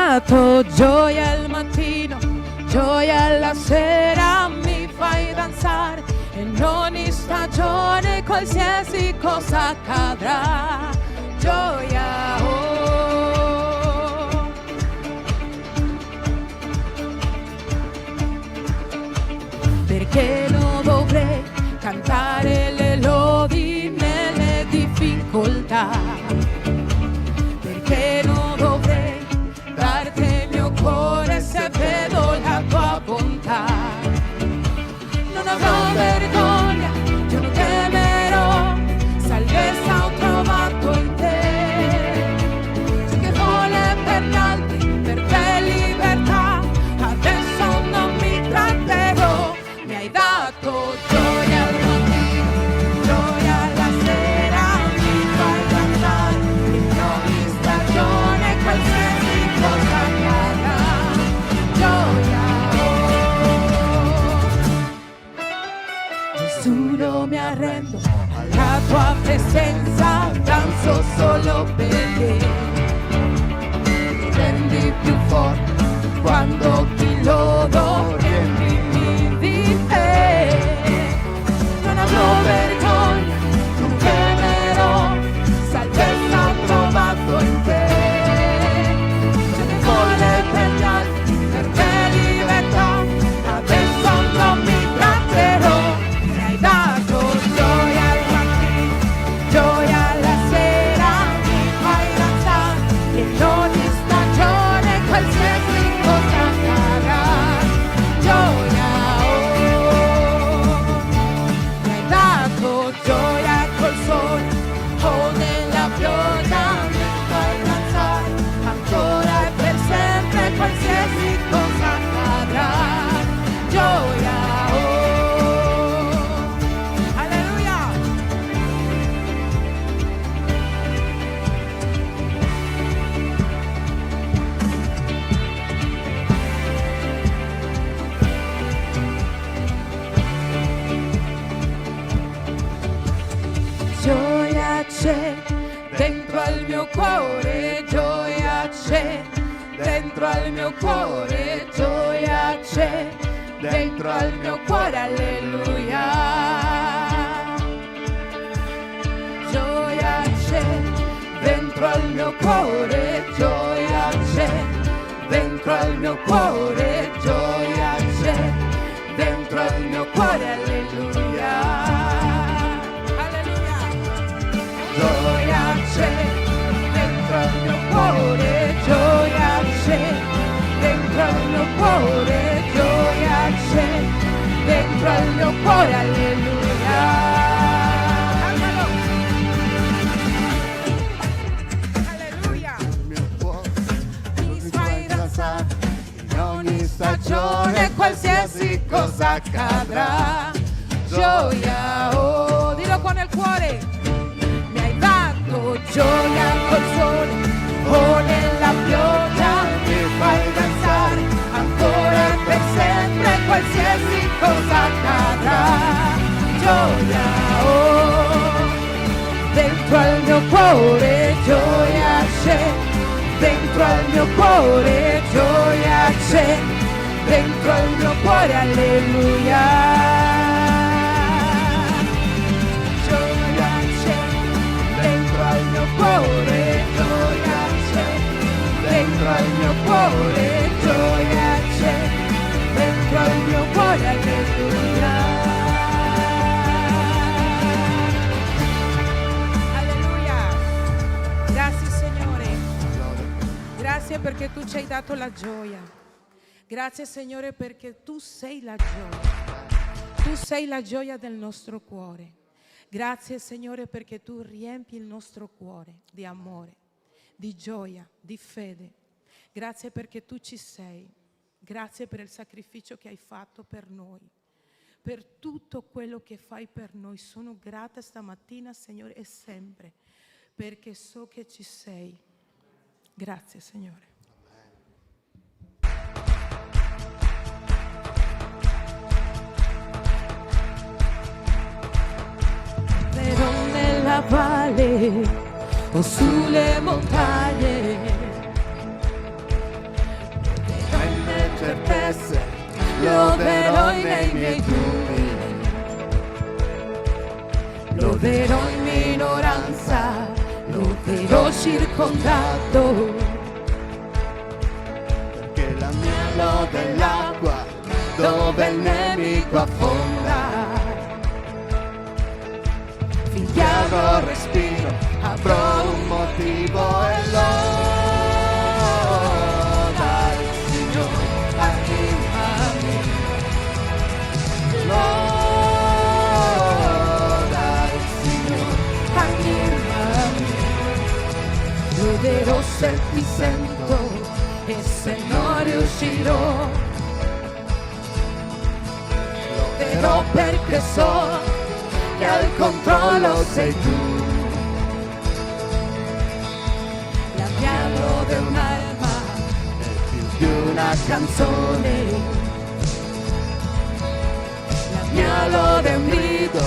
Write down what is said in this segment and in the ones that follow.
dato gioia al mattino, gioia alla sera, mi fai danzare in ogni stagione, qualsiasi cosa accadrà. Gioia, oh. Perché non dovrei cantare le lodi nelle difficoltà? Perché non dovrei darti il mio cuore se vedo la tua bontà? Non avrò vergogna, io non temerò, salvezza ho trovato in te. Ciò che vuole per gli altri, per te libertà, adesso non mi tratterò. Mi hai dato gioia al mattino, gioia alla sera, mi fai danzare in ogni stagione, qualsiasi cosa accadrà. Gioia, oh. Gesù, non mi arrendo alla tua presenza, danzo solo perché mi rendi più forte quando ti lodo, riempimi di te. Non avrò vergogna, non temerò, salvezza ho trovato in te. Ciò che vuole per gli altri, per te libertà, adesso non mi tratterò. Mi hai dato gioia al mattino, gioia alla sera, mi fai danzare in ogni stagione, qualsiasi cosa accadrà. Gioia, oh. Mi hai dato gioia col sole o nella pioggia, mi fai danzare ancora e per sempre, qualsiasi cosa accadrà. Gioia, oh. Alleluia. Gioia c'è dentro al mio cuore, gioia c'è dentro al mio cuore, gioia c'è dentro al mio cuore, alleluia. Gioia c'è dentro al mio cuore, gioia c'è dentro al mio cuore, gioia c'è dentro al mio cuore, alleluia. Gioia c'è dentro al mio cuore, gioia c'è dentro al mio cuore, gioia c'è dentro al mio cuore, alleluia. Alleluia. Mi fai danzare in ogni stagione, qualsiasi cosa accadrà. Gioia, oh, dillo con il cuore. Gioia col sole o nella pioggia, mi fai danzare ancora e per sempre, qualsiasi cosa accadrà. Gioia, oh. Dentro al mio cuore gioia c'è, dentro al mio cuore gioia c'è, dentro al mio cuore, alleluia. Cuore, gioia c'è, dentro al mio cuore, gioia c'è, dentro al mio cuore, alleluia. Alleluia. Grazie Signore. Grazie perché tu ci hai dato la gioia. Grazie Signore perché tu sei la gioia. Tu sei la gioia del nostro cuore. Grazie Signore perché tu riempi il nostro cuore di amore, di gioia, di fede. Grazie perché tu ci sei. Grazie per il sacrificio che hai fatto per noi, per tutto quello che fai per noi. Sono grata stamattina Signore e sempre perché so che ci sei. Grazie Signore. Nella valle o sulle montagne, benessere, loderò nei miei dubbi, loderò in minoranza, loderò circondato, perché la mia lode è l'acqua dove il nemico affonda. Finché avrò respiro, avrò un motivo e loda il Signore, animami, loda il Signore, animami. Loderò se ti sento e se non riuscirò, loderò perché so che al controllo sei tu. la mia lode è un'alma, È più di una canzone, la mia lode è un grido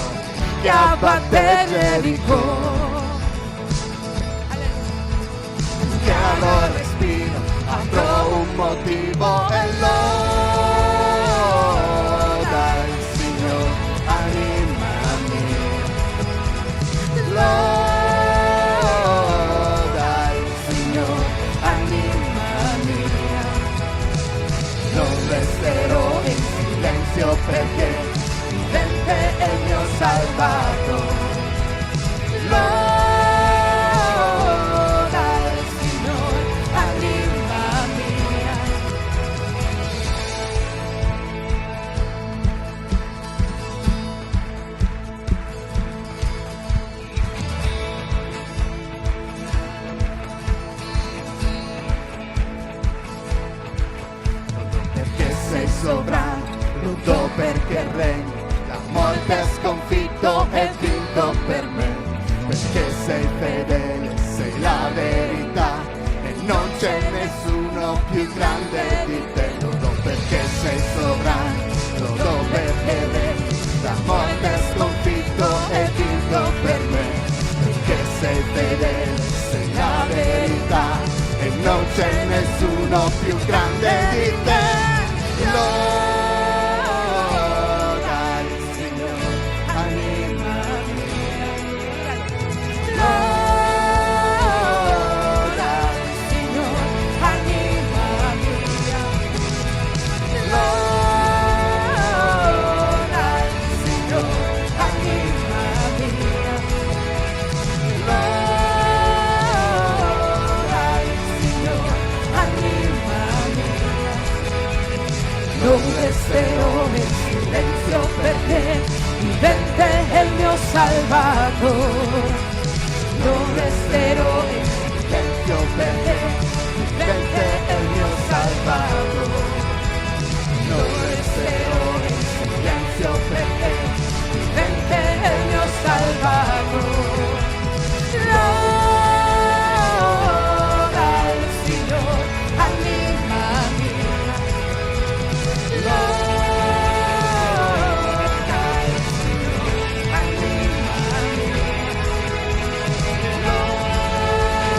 che abbatte Gerico. che avrò respiro, avrò un motivo e loda il Signore, anima mia, loda il Signore, Anima mia, non resterò in silenzio perché vivente è il mio salvato. loda il Signore, anima mia. Perché sei sovrano, lodo perché regni, la morte ha sconfitto e vinto per me. Perché sei fedele, sei la verità e non c'è nessuno più grande di te. Lodo perché sei sovrano, lodo perché regni, la morte ha sconfitto e vinto per me. Perché sei fedele, sei la verità e non c'è nessuno più grande di te. Loda il Signore, anima mia, loda il Signore, anima mia, loda il Signore, anima mia, loda il Signore, anima mia. Non resterò nel silenzio perché vivente è il mio salvato. Non resterò in silenzio perché vivente è il mio salvato. non resterò in silenzio perché vivente è il mio salvato. Loda il Signore, anima mia. Loda il Signore, anima mia. Loda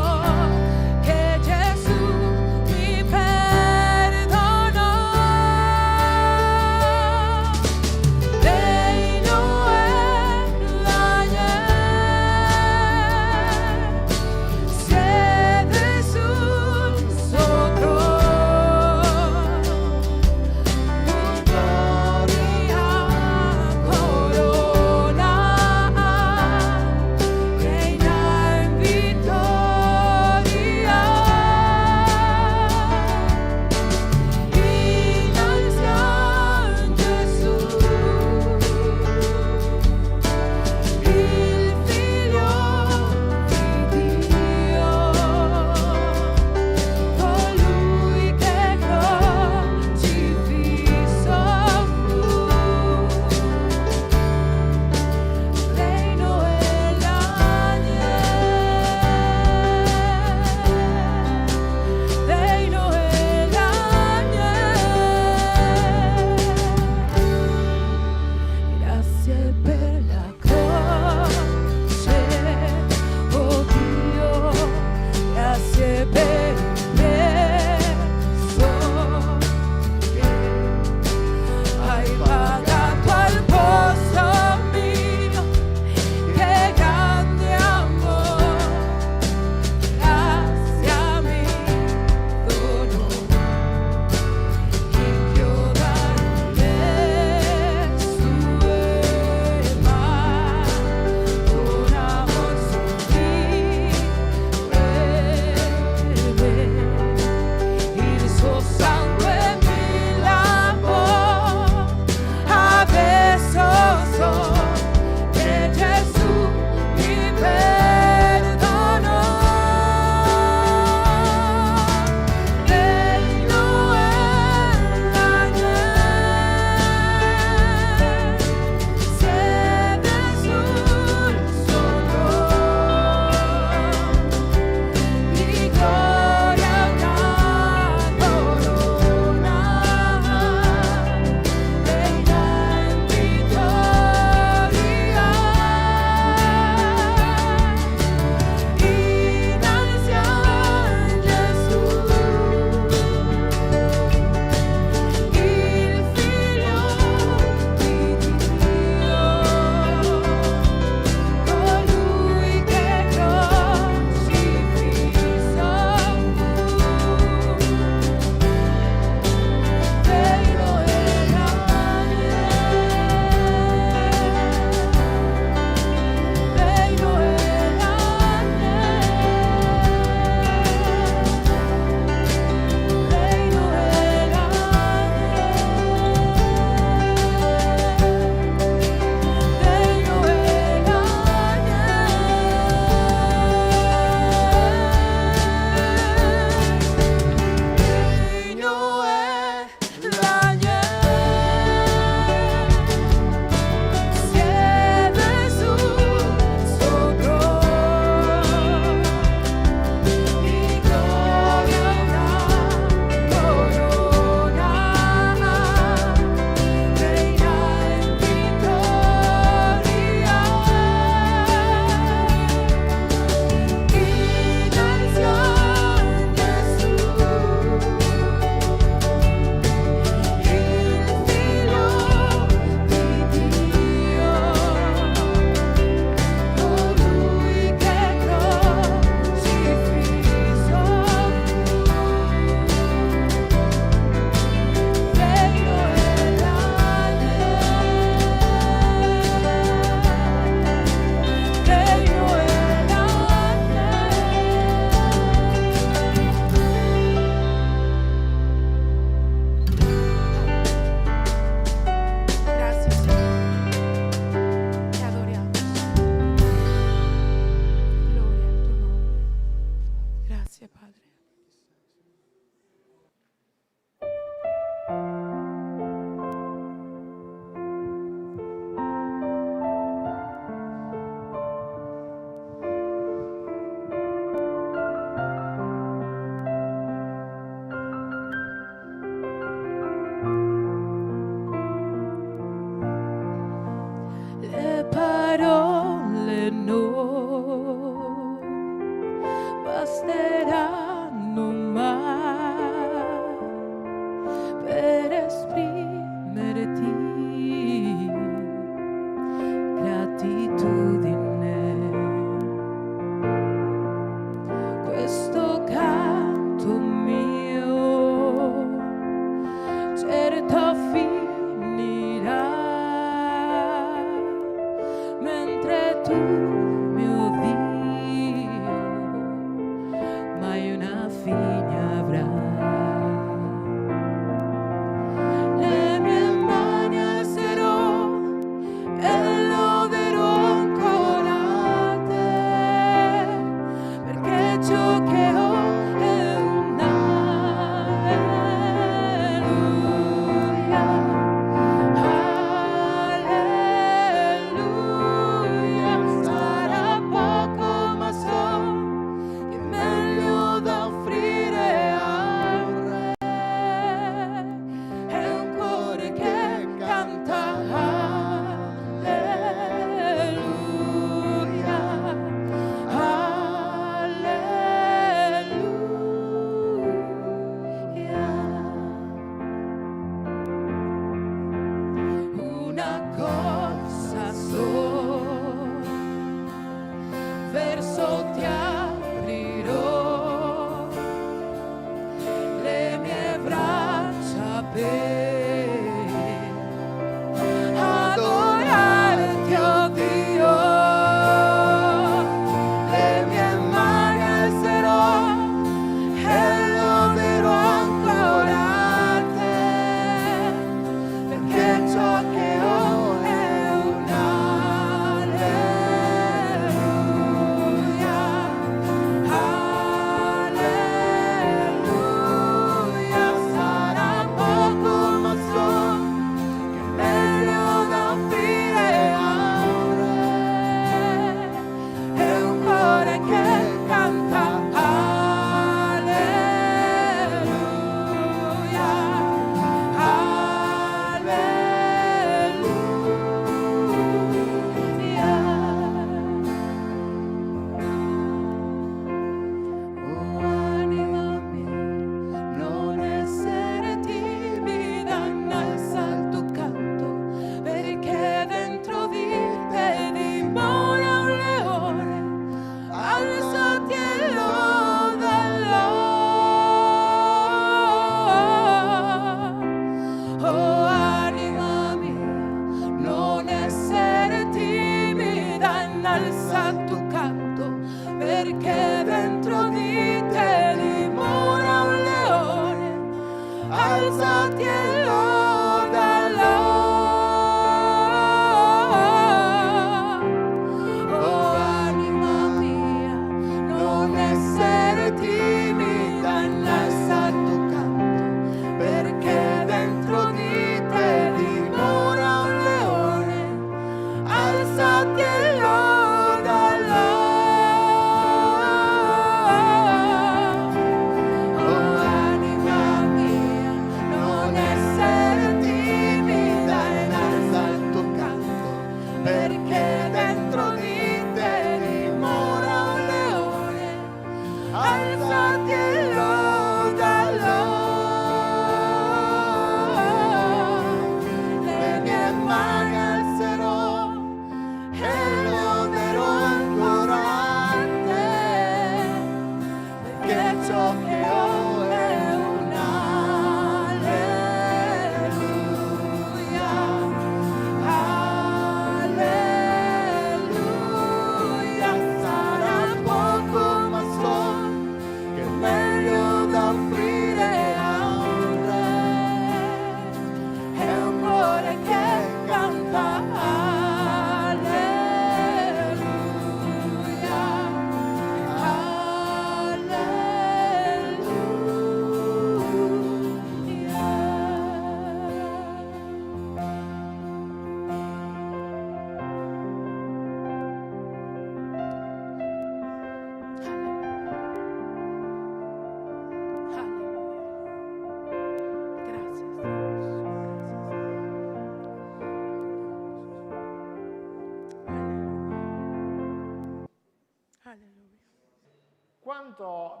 quanto,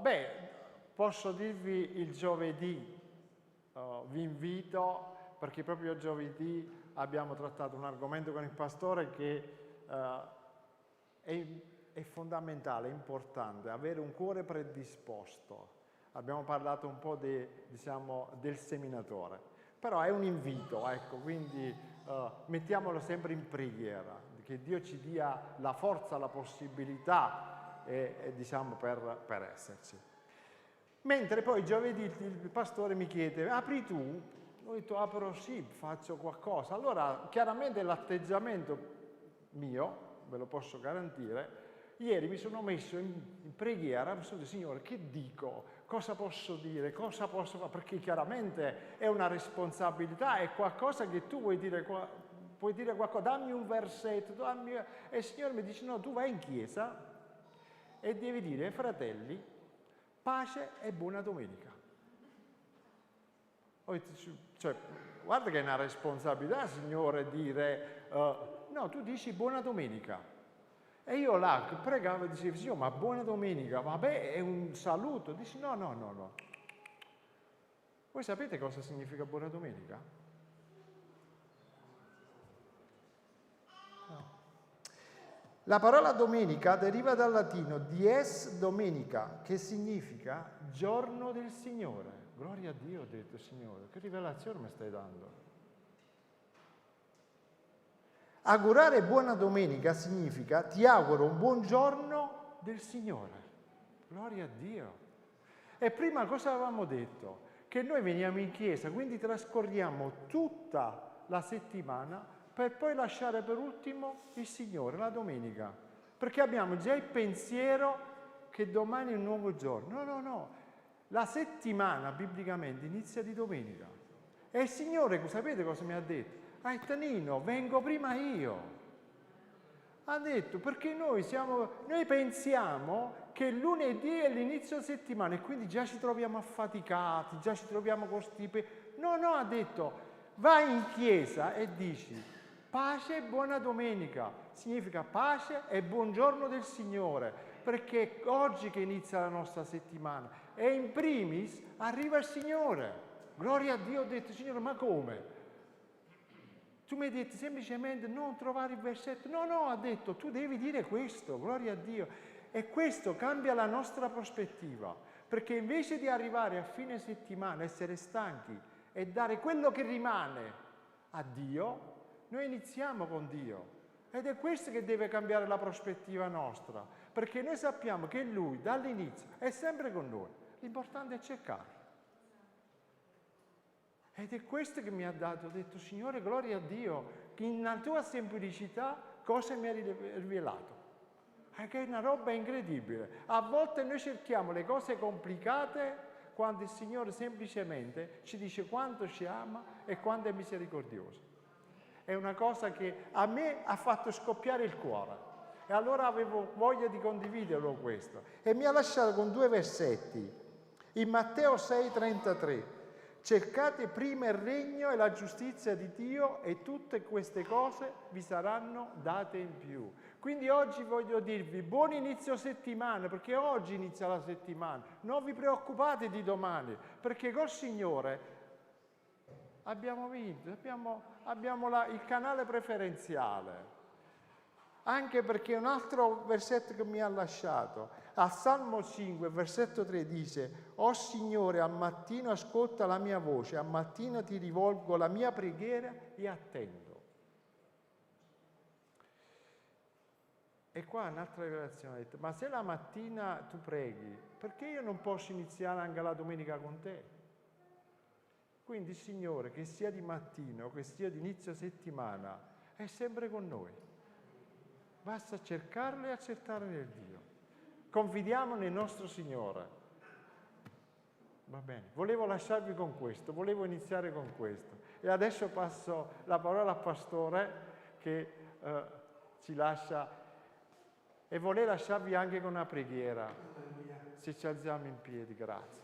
posso dirvi il giovedì, vi invito, perché proprio giovedì abbiamo trattato un argomento con il pastore che è fondamentale, è importante, avere un cuore predisposto. Abbiamo parlato un po' del seminatore, però è un invito, ecco, quindi mettiamolo sempre in preghiera, che Dio ci dia la forza, la possibilità per esserci. Mentre poi giovedì il pastore mi chiede, apri tu? Ho detto, apro sì, faccio qualcosa. Allora, chiaramente l'atteggiamento mio, ve lo posso garantire, ieri mi sono messo in preghiera, mi sono detto, Signore, che dico? Cosa posso dire? Cosa posso fare? Perché chiaramente è una responsabilità, è qualcosa che tu vuoi dire qualcosa, dammi un versetto, e il Signore mi dice, no, tu vai in chiesa e devi dire ai fratelli, pace e buona domenica. Cioè, guarda che è una responsabilità, Signore, dire, no, tu dici buona domenica. E io là pregavo e dicevo, Signore, ma buona domenica, vabbè, è un saluto. Dici, no. Voi sapete cosa significa buona domenica? No. La parola domenica deriva dal latino dies domenica, che significa giorno del Signore. Gloria a Dio, ho detto, Signore, che rivelazione mi stai dando? Augurare buona domenica significa ti auguro un buon giorno del Signore. Gloria a Dio. E prima cosa avevamo detto? Che noi veniamo in chiesa, quindi trascorriamo tutta la settimana per poi lasciare per ultimo il Signore, la domenica. Perché abbiamo già il pensiero che domani è un nuovo giorno. No. La settimana, biblicamente, inizia di domenica. E il Signore, sapete cosa mi ha detto? Tanino, vengo prima io. Ha detto, perché noi pensiamo che lunedì è l'inizio settimana e quindi già ci troviamo affaticati, già ci troviamo costipi. No, ha detto, vai in chiesa e dici, pace e buona domenica. Significa pace e buongiorno del Signore, perché oggi che inizia la nostra settimana e in primis arriva il Signore. Gloria a Dio, ho detto, Signore, ma come? Tu mi hai detto semplicemente non trovare il versetto. No, ha detto, tu devi dire questo, gloria a Dio. E questo cambia la nostra prospettiva, perché invece di arrivare a fine settimana, essere stanchi e dare quello che rimane a Dio, noi iniziamo con Dio. Ed è questo che deve cambiare la prospettiva nostra, perché noi sappiamo che Lui dall'inizio è sempre con noi. L'importante è cercarlo. Ed è questo che mi ha dato, ho detto, Signore, gloria a Dio, che nella tua semplicità cosa mi ha rivelato. Che è una roba incredibile. A volte noi cerchiamo le cose complicate quando il Signore semplicemente ci dice quanto ci ama e quanto è misericordioso. È una cosa che a me ha fatto scoppiare il cuore. E allora avevo voglia di condividerlo questo. E mi ha lasciato con 2 versetti. In Matteo 6,33. Cercate prima il regno e la giustizia di Dio e tutte queste cose vi saranno date in più. Quindi oggi voglio dirvi buon inizio settimana, perché oggi inizia la settimana. Non vi preoccupate di domani, perché col Signore abbiamo vinto, abbiamo il canale preferenziale. Anche perché un altro versetto che mi ha lasciato, al Salmo 5, versetto 3 dice: «O Signore, al mattino ascolta la mia voce, al mattino ti rivolgo la mia preghiera e attendo». E qua un'altra rivelazione, ha detto: ma se la mattina tu preghi, perché io non posso iniziare anche la domenica con te? Quindi il Signore, che sia di mattino o che sia di inizio settimana, è sempre con noi. Basta cercarlo e accettare nel Dio. Confidiamo nel nostro Signore. Va bene, volevo lasciarvi con questo, volevo iniziare con questo. E adesso passo la parola al pastore che ci lascia, e vorrei lasciarvi anche con una preghiera. Se ci alziamo in piedi, grazie.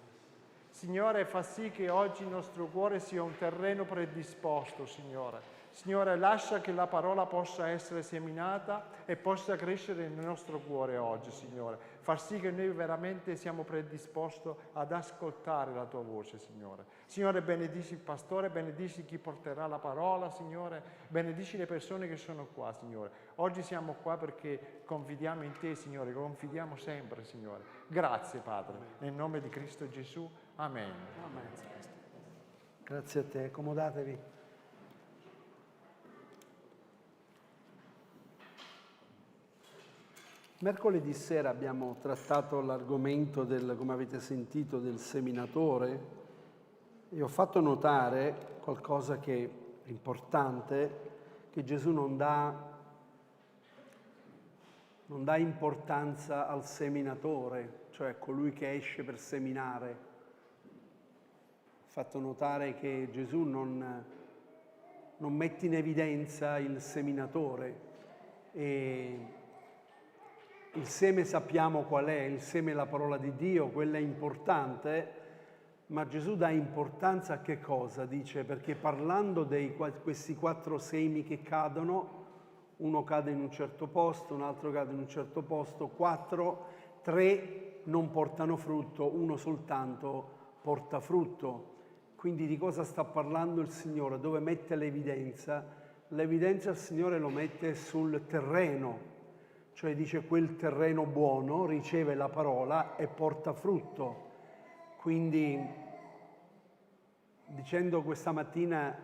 Signore, fa sì che oggi il nostro cuore sia un terreno predisposto, Signore. Signore, lascia che la parola possa essere seminata e possa crescere nel nostro cuore oggi, Signore. Far sì che noi veramente siamo predisposti ad ascoltare la Tua voce, Signore. Signore, benedici il pastore, benedici chi porterà la parola, Signore. Benedici le persone che sono qua, Signore. Oggi siamo qua perché confidiamo in Te, Signore, confidiamo sempre, Signore. Grazie, Padre. Nel nome di Cristo Gesù. Amen. Amen. Grazie a te, accomodatevi. Mercoledì sera abbiamo trattato l'argomento come avete sentito, del seminatore e ho fatto notare qualcosa che è importante, che Gesù non dà importanza al seminatore, cioè colui che esce per seminare. Ho fatto notare che Gesù non mette in evidenza il seminatore e il seme sappiamo qual è, il seme è la parola di Dio, quella è importante, ma Gesù dà importanza a che cosa? Dice, perché parlando di questi 4 semi che cadono, uno cade in un certo posto, un altro cade in un certo posto, 4, 3 non portano frutto, uno soltanto porta frutto. Quindi di cosa sta parlando il Signore? Dove mette l'evidenza? L'evidenza il Signore lo mette sul terreno. Cioè dice quel terreno buono riceve la parola e porta frutto. Quindi dicendo questa mattina,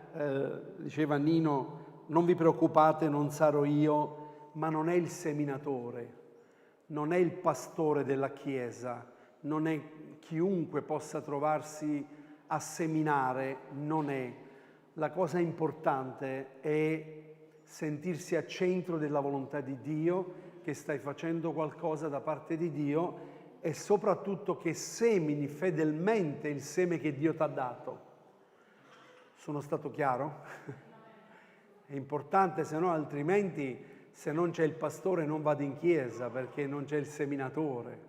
diceva Nino, non vi preoccupate, non sarò io, ma non è il seminatore, non è il pastore della Chiesa, non è chiunque possa trovarsi a seminare, non è. La cosa importante è sentirsi al centro della volontà di Dio, che stai facendo qualcosa da parte di Dio e soprattutto che semini fedelmente il seme che Dio ti ha dato. Sono stato chiaro? È importante, se no altrimenti se non c'è il pastore non vado in chiesa perché non c'è il seminatore.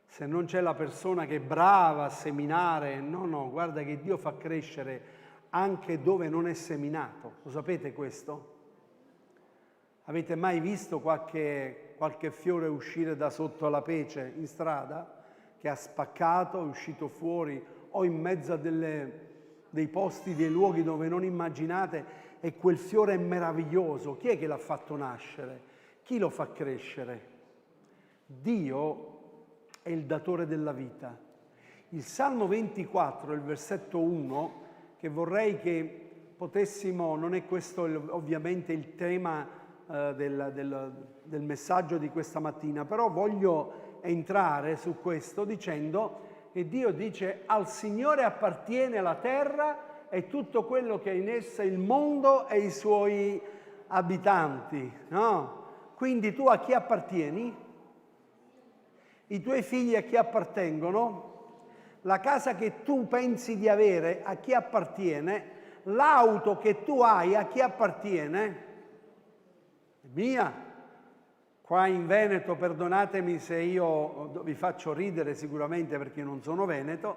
Se non c'è la persona che è brava a seminare, no, guarda che Dio fa crescere anche dove non è seminato. Lo sapete questo? Avete mai visto qualche fiore uscire da sotto la pece in strada? Che ha spaccato, è uscito fuori o in mezzo a dei posti, dei luoghi dove non immaginate e quel fiore è meraviglioso. Chi è che l'ha fatto nascere? Chi lo fa crescere? Dio è il datore della vita. Il Salmo 24, il versetto 1, che vorrei che potessimo, non è questo ovviamente il tema del messaggio di questa mattina, però voglio entrare su questo dicendo che Dio dice al Signore appartiene la terra e tutto quello che è in essa, il mondo e i suoi abitanti, no? Quindi tu a chi appartieni? I tuoi figli a chi appartengono? La casa che tu pensi di avere a chi appartiene? L'auto che tu hai a chi appartiene? Mia. Qua in Veneto, perdonatemi se io vi faccio ridere sicuramente perché non sono veneto,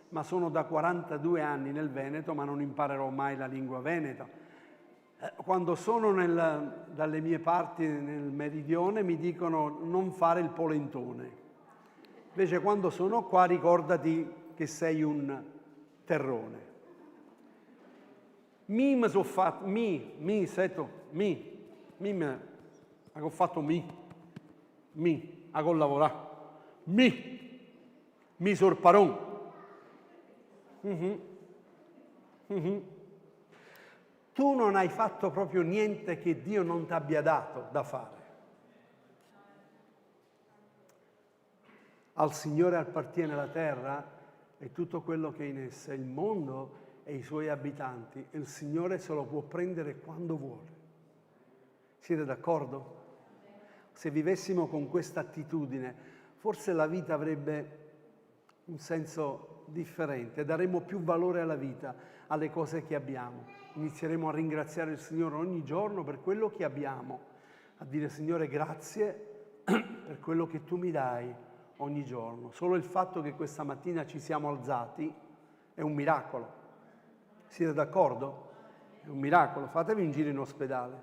ma sono da 42 anni nel Veneto, ma non imparerò mai la lingua veneta. Quando sono dalle mie parti nel meridione mi dicono non fare il polentone. Invece quando sono qua ricordati che sei un terrone. Mi sono fatto, ho fatto ho lavorato, mi sorparon. Tu non hai fatto proprio niente che Dio non ti abbia dato da fare. Al Signore appartiene la terra e tutto quello che è in essa, il mondo e i suoi abitanti, e il Signore se lo può prendere quando vuole. Siete d'accordo? Se vivessimo con questa attitudine, forse la vita avrebbe un senso differente, daremmo più valore alla vita, alle cose che abbiamo. Inizieremo a ringraziare il Signore ogni giorno per quello che abbiamo, a dire Signore grazie per quello che tu mi dai ogni giorno. Solo il fatto che questa mattina ci siamo alzati è un miracolo. Siete d'accordo? È È un miracolo, fatevi un giro in ospedale.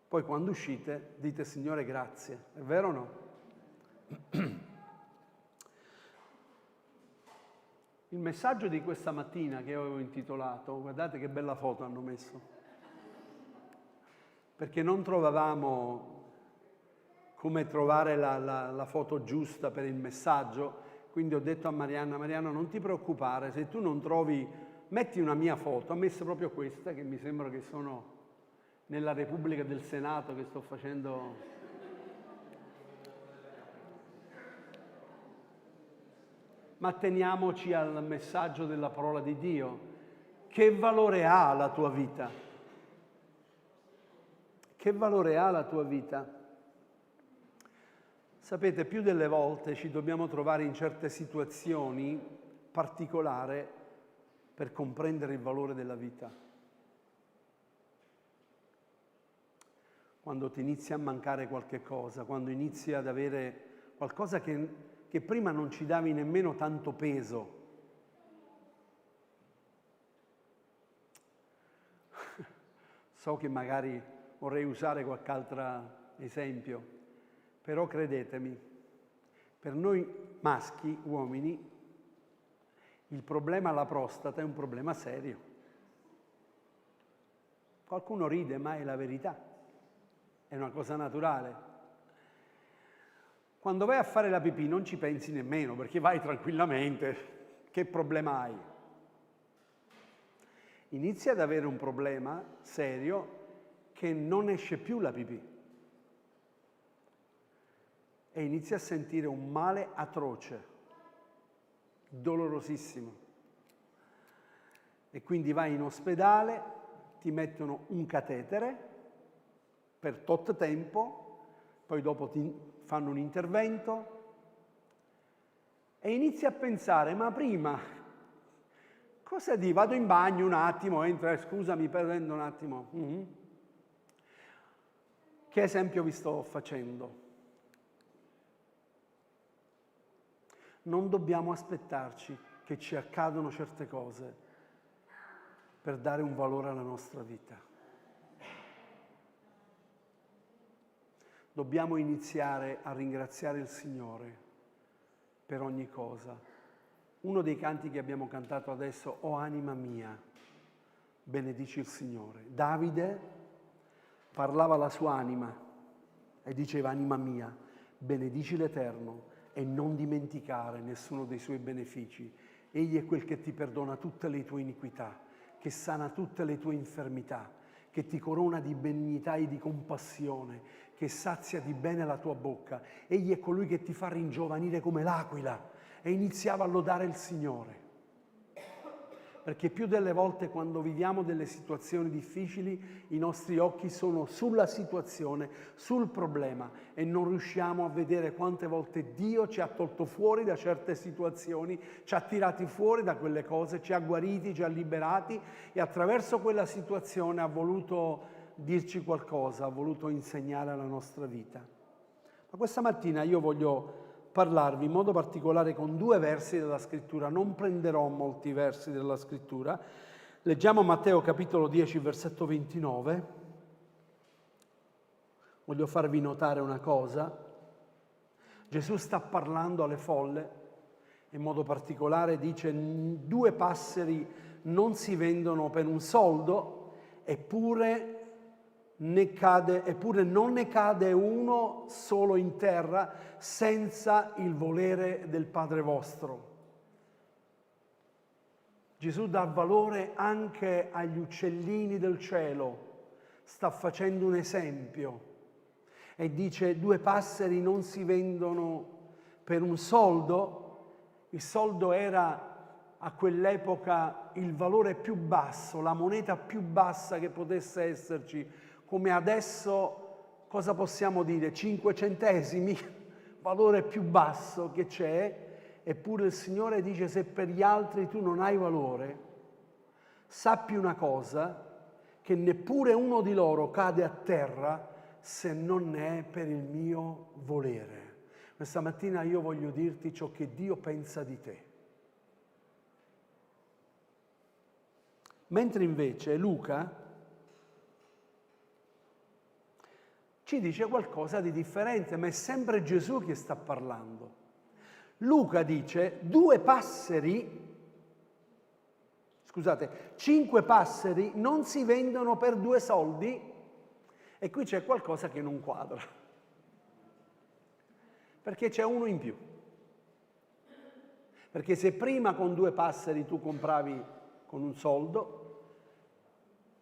Poi quando uscite dite Signore grazie, è vero o no? Il messaggio di questa mattina che io avevo intitolato, guardate che bella foto hanno messo, perché non trovavamo come trovare la foto giusta per il messaggio, quindi ho detto a Marianna, non ti preoccupare, se tu non trovi, metti una mia foto, ho messo proprio questa che mi sembra che sono nella Repubblica del Senato che sto facendo. Ma teniamoci al messaggio della parola di Dio. Che valore ha la tua vita? Che valore ha la tua vita? Sapete, più delle volte ci dobbiamo trovare in certe situazioni particolari per comprendere il valore della vita. Quando ti inizia a mancare qualche cosa, quando inizi ad avere qualcosa che prima non ci davi nemmeno tanto peso. So che magari vorrei usare qualche altro esempio, però credetemi, per noi maschi, uomini, il problema alla prostata è un problema serio. Qualcuno ride, ma è la verità, è una cosa naturale. Quando vai a fare la pipì non ci pensi nemmeno, perché vai tranquillamente, che problema hai? Inizi ad avere un problema serio che non esce più la pipì e inizi a sentire un male atroce, dolorosissimo. E quindi vai in ospedale, ti mettono un catetere per tot tempo, poi dopo ti fanno un intervento e inizi a pensare, ma prima, cosa di? Vado in bagno un attimo, scusami, prendo un attimo. Che esempio vi sto facendo? Non dobbiamo aspettarci che ci accadano certe cose per dare un valore alla nostra vita. Dobbiamo iniziare a ringraziare il Signore per ogni cosa. Uno dei canti che abbiamo cantato adesso, O anima mia, benedici il Signore. Davide parlava alla sua anima e diceva, anima mia, benedici l'Eterno e non dimenticare nessuno dei suoi benefici. Egli è quel che ti perdona tutte le tue iniquità, che sana tutte le tue infermità, che ti corona di benignità e di compassione, che sazia di bene la tua bocca. Egli è colui che ti fa ringiovanire come l'aquila. E iniziava a lodare il Signore. Perché più delle volte quando viviamo delle situazioni difficili, i nostri occhi sono sulla situazione, sul problema e non riusciamo a vedere quante volte Dio ci ha tolto fuori da certe situazioni, ci ha tirati fuori da quelle cose, ci ha guariti, ci ha liberati e attraverso quella situazione ha voluto dirci qualcosa, ha voluto insegnare alla nostra vita. Ma questa mattina io voglio parlarvi in modo particolare con 2 versi della Scrittura. Non prenderò molti versi della Scrittura. Leggiamo Matteo capitolo 10, versetto 29. Voglio farvi notare una cosa. Gesù sta parlando alle folle, in modo particolare dice 2 passeri non si vendono per un soldo, eppure non ne cade uno solo in terra senza il volere del Padre vostro. Gesù dà valore anche agli uccellini del cielo, sta facendo un esempio e dice 2 passeri non si vendono per un soldo. Il soldo era a quell'epoca il valore più basso, la moneta più bassa che potesse esserci. Come adesso, cosa possiamo dire? 5 centesimi, valore più basso che c'è, eppure il Signore dice se per gli altri tu non hai valore, sappi una cosa, che neppure uno di loro cade a terra se non ne è per il mio volere. Questa mattina io voglio dirti ciò che Dio pensa di te. Mentre invece Luca ci dice qualcosa di differente, ma è sempre Gesù che sta parlando. Luca dice 5 passeri non si vendono per 2 soldi, e qui c'è qualcosa che non quadra, perché c'è uno in più. Perché se prima con 2 passeri tu compravi con un soldo,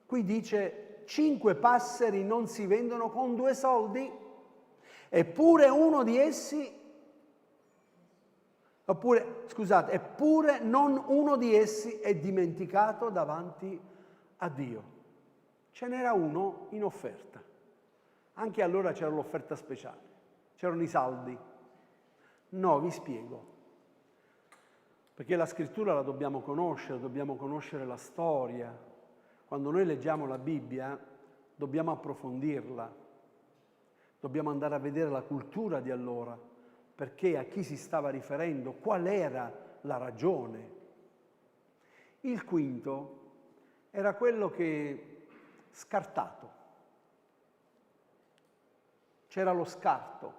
qui dice 5 passeri non si vendono con 2 soldi, eppure non uno di essi è dimenticato davanti a Dio. Ce n'era uno in offerta. Anche allora c'era l'offerta speciale, c'erano i saldi. No, vi spiego. Perché la scrittura la dobbiamo conoscere la storia. Quando noi leggiamo la Bibbia dobbiamo approfondirla, dobbiamo andare a vedere la cultura di allora, perché a chi si stava riferendo, qual era la ragione. Il quinto era quello che scartato. C'era lo scarto.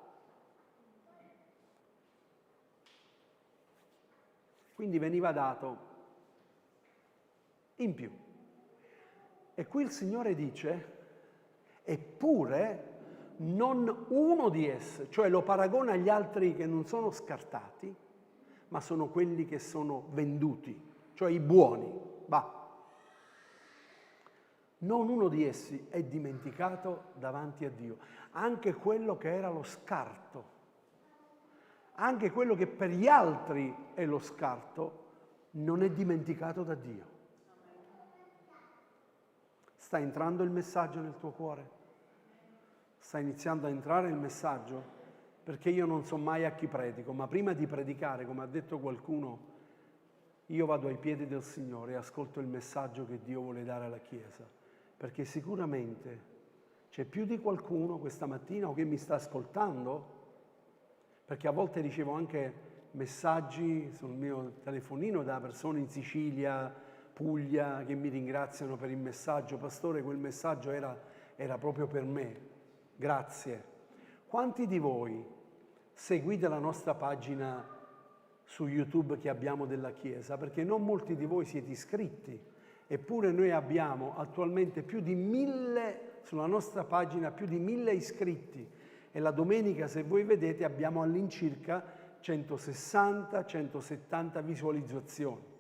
Quindi veniva dato in più. E qui il Signore dice, eppure non uno di essi, cioè lo paragona agli altri che non sono scartati, ma sono quelli che sono venduti, cioè i buoni. Non uno di essi è dimenticato davanti a Dio. Anche quello che era lo scarto, anche quello che per gli altri è lo scarto, non è dimenticato da Dio. Sta entrando il messaggio nel tuo cuore? Sta iniziando a entrare il messaggio? Perché io non so mai a chi predico, ma prima di predicare, come ha detto qualcuno, io vado ai piedi del Signore e ascolto il messaggio che Dio vuole dare alla Chiesa. Perché sicuramente c'è più di qualcuno questa mattina o che mi sta ascoltando, perché a volte ricevo anche messaggi sul mio telefonino da persone in Sicilia, Puglia, che mi ringraziano per il messaggio. Pastore, quel messaggio era proprio per me. Grazie. Quanti di voi seguite la nostra pagina su YouTube che abbiamo della Chiesa? Perché non molti di voi siete iscritti, eppure noi abbiamo attualmente sulla nostra pagina più di 1000 iscritti, e la domenica, se voi vedete, abbiamo all'incirca 160-170 visualizzazioni.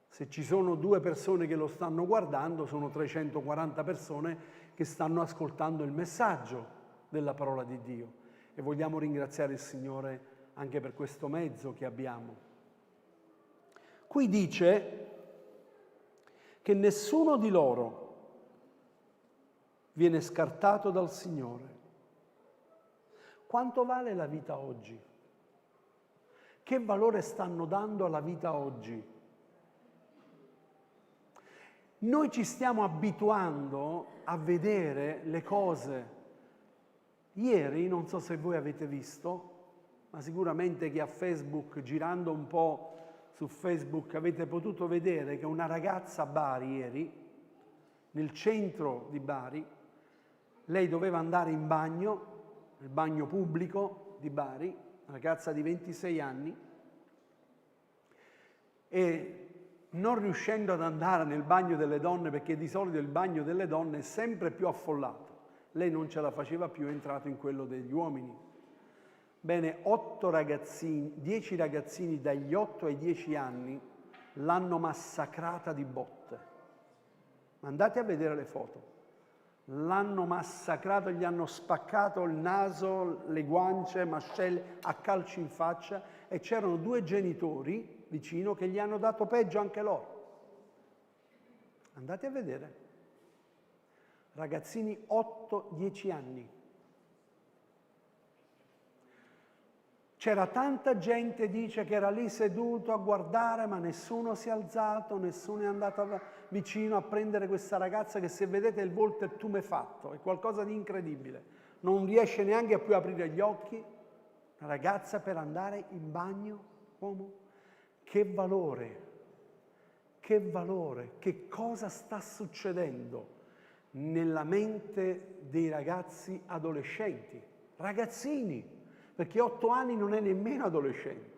Se ci sono 2 persone che lo stanno guardando, sono 340 persone che stanno ascoltando il messaggio della parola di Dio. E vogliamo ringraziare il Signore anche per questo mezzo che abbiamo. Qui dice che nessuno di loro viene scartato dal Signore. Quanto vale la vita oggi? Che valore stanno dando alla vita oggi? Noi ci stiamo abituando a vedere le cose. Ieri, non so se voi avete visto, ma sicuramente che a Facebook, girando un po' su Facebook, avete potuto vedere che una ragazza a Bari ieri, nel centro di Bari, lei doveva andare in bagno, nel bagno pubblico di Bari, una ragazza di 26 anni, e non riuscendo ad andare nel bagno delle donne, perché di solito il bagno delle donne è sempre più affollato, lei non ce la faceva più, è entrato in quello degli uomini. Bene, 10 ragazzini dagli 8 ai 10 anni l'hanno massacrata di botte. Andate a vedere le foto. L'hanno massacrato, gli hanno spaccato il naso, le guance, mascelle, a calci in faccia, e c'erano 2 genitori vicino che gli hanno dato peggio anche loro. Andate a vedere. Ragazzini 8-10 anni. C'era tanta gente, dice, che era lì seduto a guardare, ma nessuno si è alzato, nessuno è andato vicino a prendere questa ragazza che, se vedete il volto, è tumefatto, è qualcosa di incredibile. Non riesce neanche a più aprire gli occhi. Una ragazza per andare in bagno, uomo. Che valore, che cosa sta succedendo nella mente dei ragazzi adolescenti, ragazzini, perché 8 anni non è nemmeno adolescente.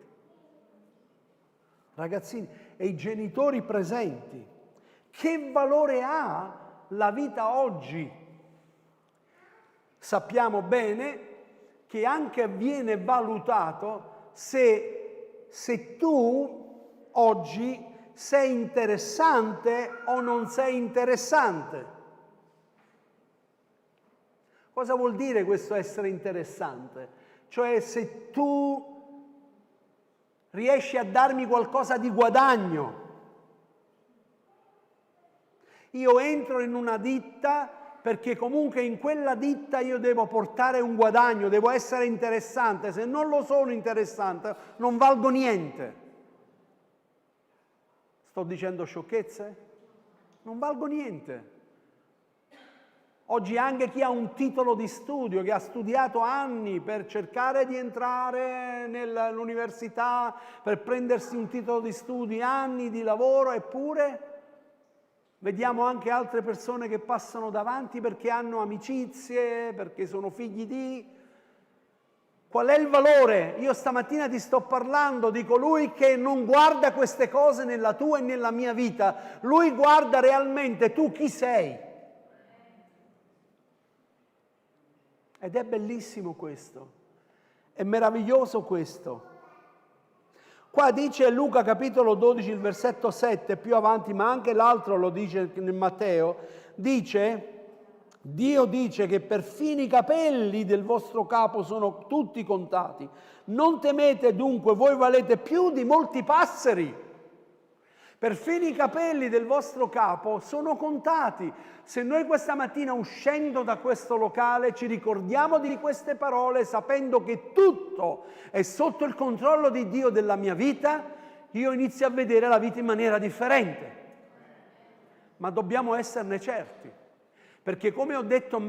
Ragazzini e i genitori presenti. Che valore ha la vita oggi? Sappiamo bene che anche viene valutato se tu oggi sei interessante o non sei interessante. Cosa vuol dire questo essere interessante? Cioè se tu riesci a darmi qualcosa di guadagno. Io entro in una ditta perché comunque in quella ditta io devo portare un guadagno, devo essere interessante. Se non lo sono interessante, non valgo niente. Sto dicendo sciocchezze? Non valgo niente. Oggi anche chi ha un titolo di studio, che ha studiato anni per cercare di entrare nell'università, per prendersi un titolo di studi, anni di lavoro, eppure vediamo anche altre persone che passano davanti perché hanno amicizie, perché sono figli di... Qual è il valore? Io stamattina ti sto parlando di colui che non guarda queste cose nella tua e nella mia vita. Lui guarda realmente tu chi sei. Ed è bellissimo questo. È meraviglioso questo. Qua dice Luca capitolo 12, il versetto 7, più avanti, ma anche l'altro lo dice in Matteo, dice... Dio dice che perfino i capelli del vostro capo sono tutti contati. Non temete dunque, voi valete più di molti passeri. Perfino i capelli del vostro capo sono contati. Se noi questa mattina uscendo da questo locale ci ricordiamo di queste parole, sapendo che tutto è sotto il controllo di Dio della mia vita, io inizio a vedere la vita in maniera differente. Ma dobbiamo esserne certi. Perché come ho detto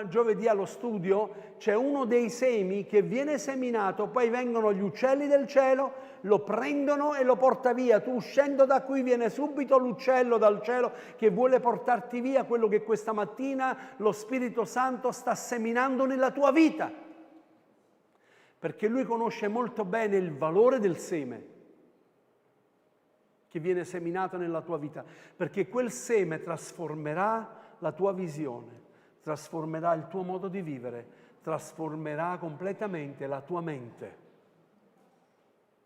giovedì allo studio, c'è uno dei semi che viene seminato, poi vengono gli uccelli del cielo, lo prendono e lo porta via. Tu uscendo da qui viene subito l'uccello dal cielo che vuole portarti via quello che questa mattina lo Spirito Santo sta seminando nella tua vita. Perché Lui conosce molto bene il valore del seme che viene seminato nella tua vita, perché quel seme trasformerà la tua visione, trasformerà il tuo modo di vivere, trasformerà completamente la tua mente.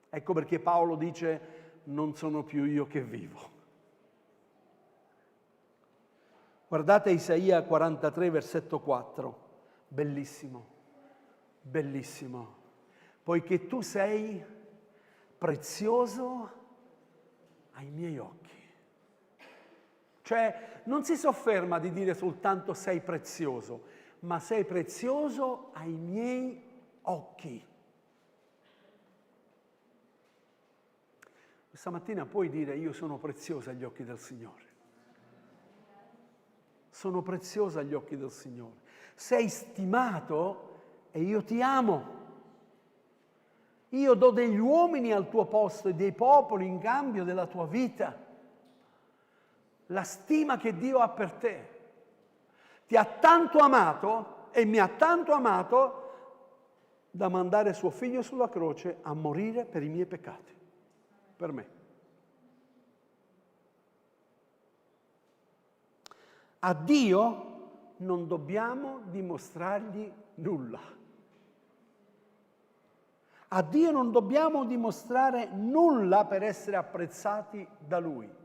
Ecco perché Paolo dice: non sono più io che vivo. Guardate Isaia 43, versetto 4, bellissimo, bellissimo. Poiché tu sei prezioso ai miei occhi. Cioè, non si sofferma di dire soltanto sei prezioso, ma sei prezioso ai miei occhi. Questa mattina puoi dire: io sono prezioso agli occhi del Signore. Sono prezioso agli occhi del Signore. Sei stimato e io ti amo. Io do degli uomini al tuo posto e dei popoli in cambio della tua vita. La stima che Dio ha per te. Ti ha tanto amato e mi ha tanto amato da mandare suo figlio sulla croce a morire per i miei peccati, per me. A Dio non dobbiamo dimostrargli nulla. A Dio non dobbiamo dimostrare nulla per essere apprezzati da Lui.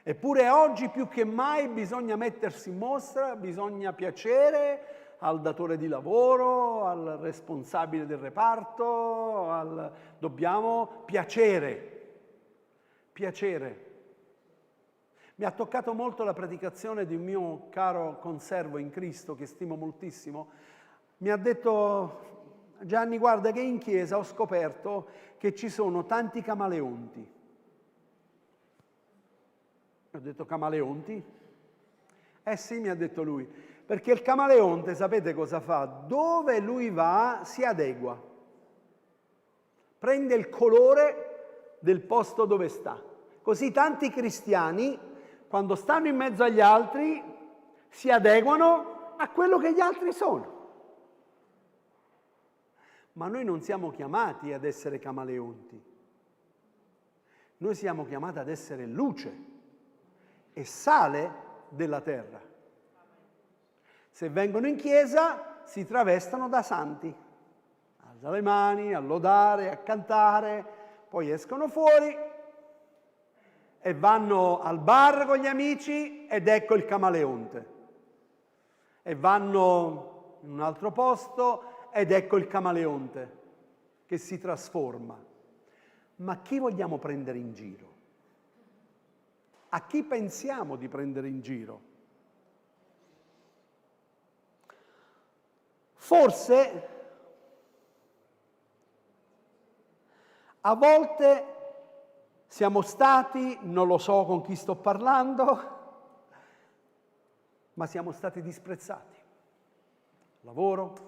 Eppure oggi più che mai bisogna mettersi in mostra, bisogna piacere al datore di lavoro, al responsabile del reparto, dobbiamo piacere. Piacere. Mi ha toccato molto la predicazione di un mio caro conservo in Cristo che stimo moltissimo. Mi ha detto: Gianni, guarda che in chiesa ho scoperto che ci sono tanti camaleonti. Ho detto: camaleonti? Sì, mi ha detto lui, perché il camaleonte, sapete cosa fa? Dove lui va si adegua, prende il colore del posto dove sta. Così tanti cristiani, quando stanno in mezzo agli altri, si adeguano a quello che gli altri sono. Ma noi non siamo chiamati ad essere camaleonti. Noi siamo chiamati ad essere luce e sale della terra. Se vengono in chiesa si travestono da santi, alzano le mani, a lodare, a cantare, poi escono fuori e vanno al bar con gli amici ed ecco il camaleonte. E vanno in un altro posto ed ecco il camaleonte che si trasforma. Ma chi vogliamo prendere in giro? A chi pensiamo di prendere in giro? Forse a volte siamo stati, non lo so con chi sto parlando, ma siamo stati disprezzati. Lavoro,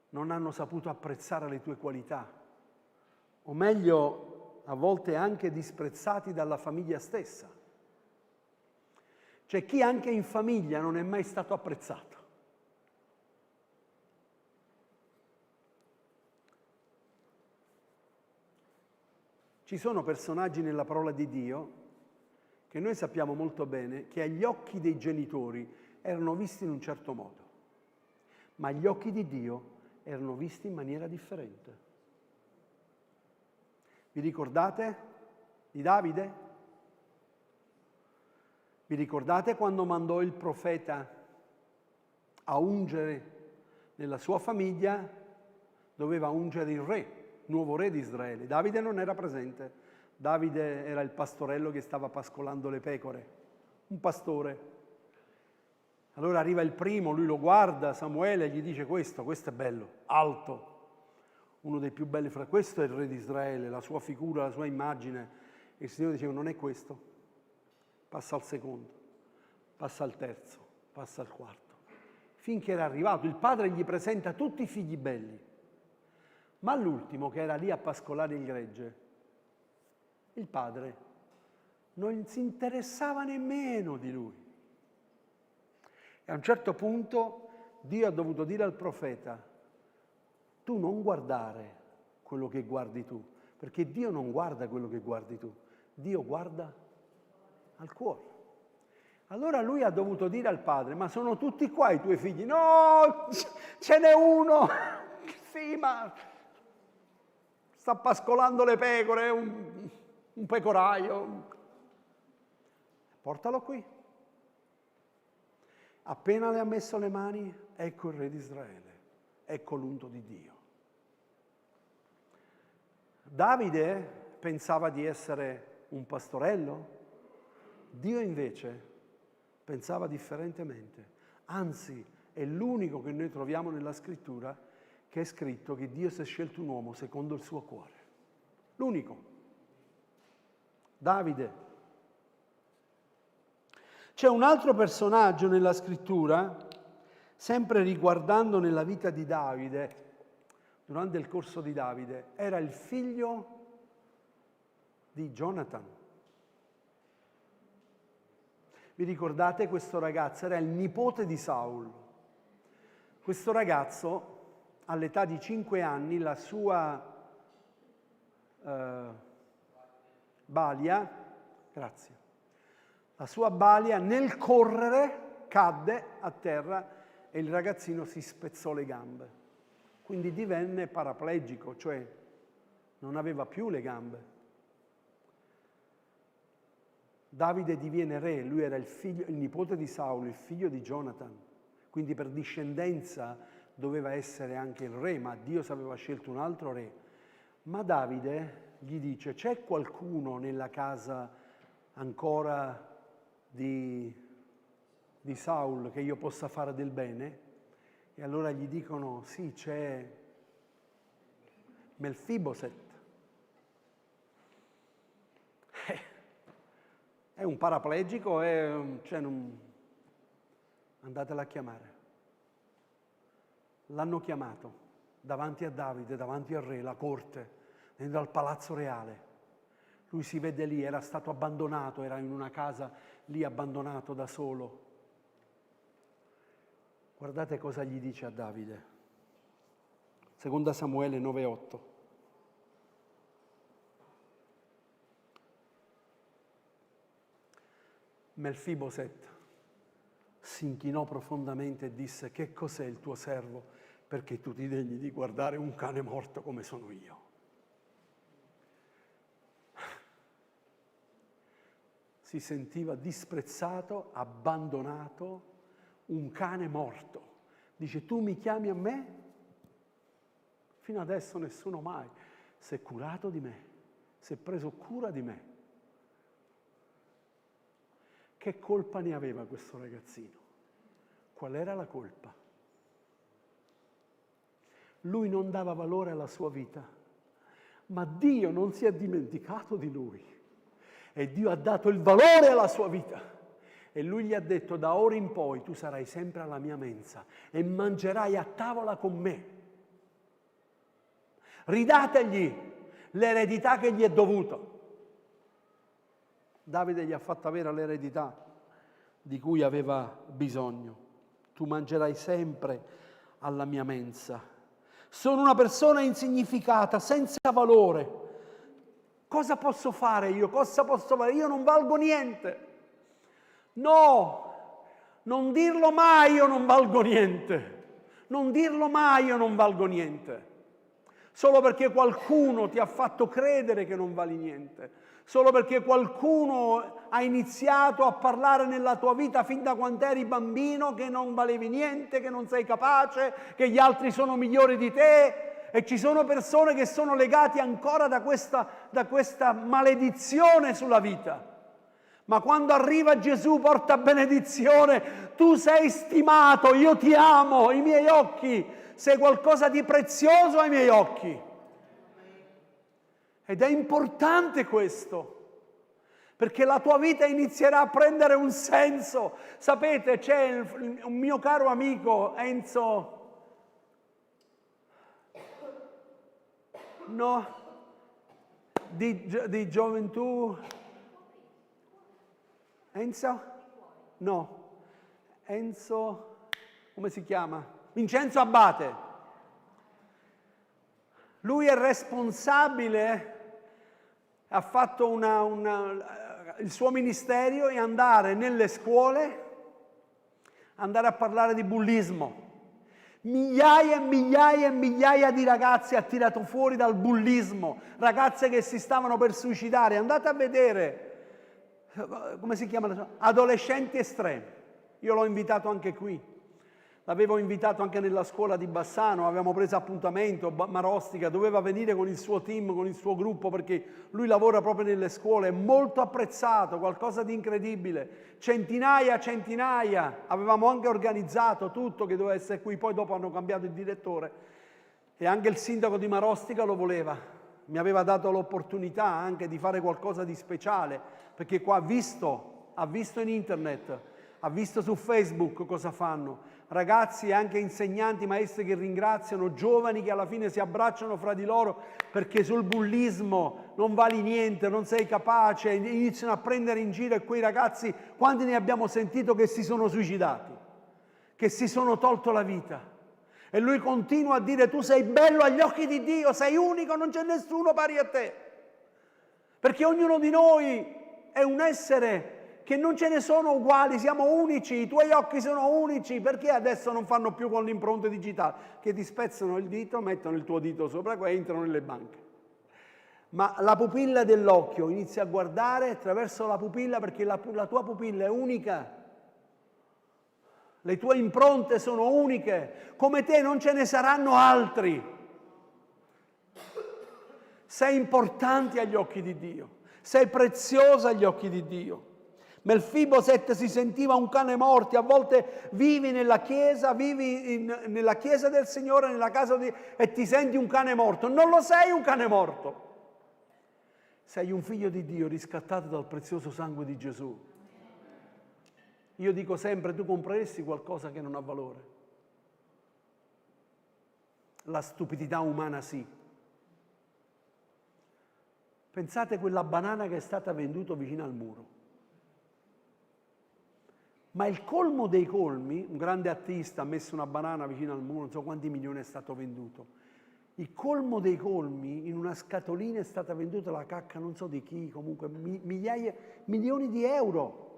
non hanno saputo apprezzare le tue qualità, o meglio, a volte anche disprezzati dalla famiglia stessa. C'è chi anche in famiglia non è mai stato apprezzato. Ci sono personaggi nella parola di Dio che noi sappiamo molto bene che agli occhi dei genitori erano visti in un certo modo, ma agli occhi di Dio erano visti in maniera differente. Vi ricordate di Davide? Vi ricordate quando mandò il profeta a ungere nella sua famiglia? Doveva ungere il re, nuovo re di Israele. Davide non era presente. Davide era il pastorello che stava pascolando le pecore, un pastore. Allora arriva il primo, lui lo guarda, Samuele, e gli dice questo è bello, alto, uno dei più belli, questo è il re di Israele, la sua figura, la sua immagine. E il Signore diceva non è questo, passa al secondo, passa al terzo, passa al quarto. Finché era arrivato, il padre gli presenta tutti i figli belli, ma all'ultimo che era lì a pascolare il gregge, il padre non si interessava nemmeno di lui. E a un certo punto Dio ha dovuto dire al profeta, tu non guardare quello che guardi tu, perché Dio non guarda quello che guardi tu, Dio guarda al cuore. Allora lui ha dovuto dire al padre, ma sono tutti qua i tuoi figli? No, ce n'è uno, sì, ma sta pascolando le pecore, un pecoraio. Portalo qui. Appena le ha messo le mani, ecco il re di Israele, ecco l'unto di Dio. Davide pensava di essere un pastorello, Dio invece pensava differentemente. Anzi, è l'unico che noi troviamo nella scrittura che è scritto che Dio si è scelto un uomo secondo il suo cuore. L'unico. Davide. C'è un altro personaggio nella scrittura, sempre riguardando nella vita di Davide, durante il corso di Davide, era il figlio di Jonathan. Vi ricordate questo ragazzo? Era il nipote di Saul. Questo ragazzo, all'età di 5 anni, la sua balia, grazie, la sua balia nel correre cadde a terra e il ragazzino si spezzò le gambe. Quindi divenne paraplegico, cioè non aveva più le gambe. Davide diviene re, lui era il nipote di Saul, il figlio di Jonathan, quindi per discendenza doveva essere anche il re, ma Dio aveva scelto un altro re. Ma Davide gli dice, c'è qualcuno nella casa ancora di Saul che io possa fare del bene? E allora gli dicono, sì, c'è Melfiboset. È un paraplegico, andatela a chiamare. L'hanno chiamato davanti a Davide, davanti al re, la corte, dentro al palazzo reale. Lui si vede lì, era stato abbandonato, era in una casa lì abbandonato da solo. Guardate cosa gli dice a Davide. Seconda Samuele 9:8. Melfiboset si inchinò profondamente e disse: che cos'è il tuo servo perché tu ti degni di guardare un cane morto come sono io? Si sentiva disprezzato, abbandonato, un cane morto. Dice: tu mi chiami a me? Fino adesso nessuno mai si è curato di me, si è preso cura di me. Che colpa ne aveva questo ragazzino? Qual era la colpa? Lui non dava valore alla sua vita, ma Dio non si è dimenticato di lui. E Dio ha dato il valore alla sua vita. E lui gli ha detto: da ora in poi tu sarai sempre alla mia mensa e mangerai a tavola con me. Ridategli l'eredità che gli è dovuta. Davide gli ha fatto avere l'eredità di cui aveva bisogno. Tu mangerai sempre alla mia mensa. Sono una persona insignificata, senza valore. Cosa posso fare io? Cosa posso fare? Io non valgo niente. No, non dirlo mai, io non valgo niente. Non dirlo mai, io non valgo niente. Solo perché qualcuno ti ha fatto credere che non vali niente. Solo perché qualcuno ha iniziato a parlare nella tua vita fin da quando eri bambino che non valevi niente, che non sei capace, che gli altri sono migliori di te. E ci sono persone che sono legate ancora da questa maledizione sulla vita. Ma quando arriva Gesù porta benedizione. Tu sei stimato, io ti amo, i miei occhi. Sei qualcosa di prezioso ai miei occhi. Ed è importante questo, perché la tua vita inizierà a prendere un senso. Sapete, c'è un mio caro amico, Enzo, no, di gioventù, Enzo? No, Enzo, come si chiama? Vincenzo Abate. Lui è responsabile, ha fatto il suo ministero è andare nelle scuole, andare a parlare di bullismo. Migliaia e migliaia e migliaia di ragazzi ha tirato fuori dal bullismo, ragazze che si stavano per suicidare. Andate a vedere, come si chiamano? Adolescenti estremi. Io l'ho invitato anche qui. L'avevo invitato anche nella scuola di Bassano, avevamo preso appuntamento, Marostica, doveva venire con il suo team, con il suo gruppo, perché lui lavora proprio nelle scuole, è molto apprezzato, qualcosa di incredibile. Centinaia, avevamo anche organizzato tutto che doveva essere qui, poi dopo hanno cambiato il direttore e anche il sindaco di Marostica lo voleva. Mi aveva dato l'opportunità anche di fare qualcosa di speciale, perché qua ha visto in internet, ha visto su Facebook cosa fanno. Ragazzi e anche insegnanti, maestri che ringraziano, giovani che alla fine si abbracciano fra di loro perché sul bullismo non vali niente, non sei capace, iniziano a prendere in giro e quei ragazzi, quanti ne abbiamo sentito che si sono suicidati, che si sono tolto la vita. E lui continua a dire: tu sei bello agli occhi di Dio, sei unico, non c'è nessuno pari a te. Perché ognuno di noi è un essere che non ce ne sono uguali, siamo unici, i tuoi occhi sono unici. Perché adesso non fanno più con l'impronta digitale? Che ti spezzano il dito, mettono il tuo dito sopra e entrano nelle banche. Ma la pupilla dell'occhio, inizia a guardare attraverso la pupilla, perché la tua pupilla è unica. Le tue impronte sono uniche, come te non ce ne saranno altri. Sei importante agli occhi di Dio, sei preziosa agli occhi di Dio. Melfiboset si sentiva un cane morto. A volte vivi nella chiesa, nella chiesa del Signore, nella casa e ti senti un cane morto. Non lo sei un cane morto. Sei un figlio di Dio riscattato dal prezioso sangue di Gesù. Io dico sempre: tu compreresti qualcosa che non ha valore? La stupidità umana sì. Pensate quella banana che è stata venduta vicino al muro. Ma il colmo dei colmi, un grande artista ha messo una banana vicino al muro, non so quanti milioni è stato venduto. Il colmo dei colmi, in una scatolina è stata venduta la cacca non so di chi, comunque migliaia, milioni di euro.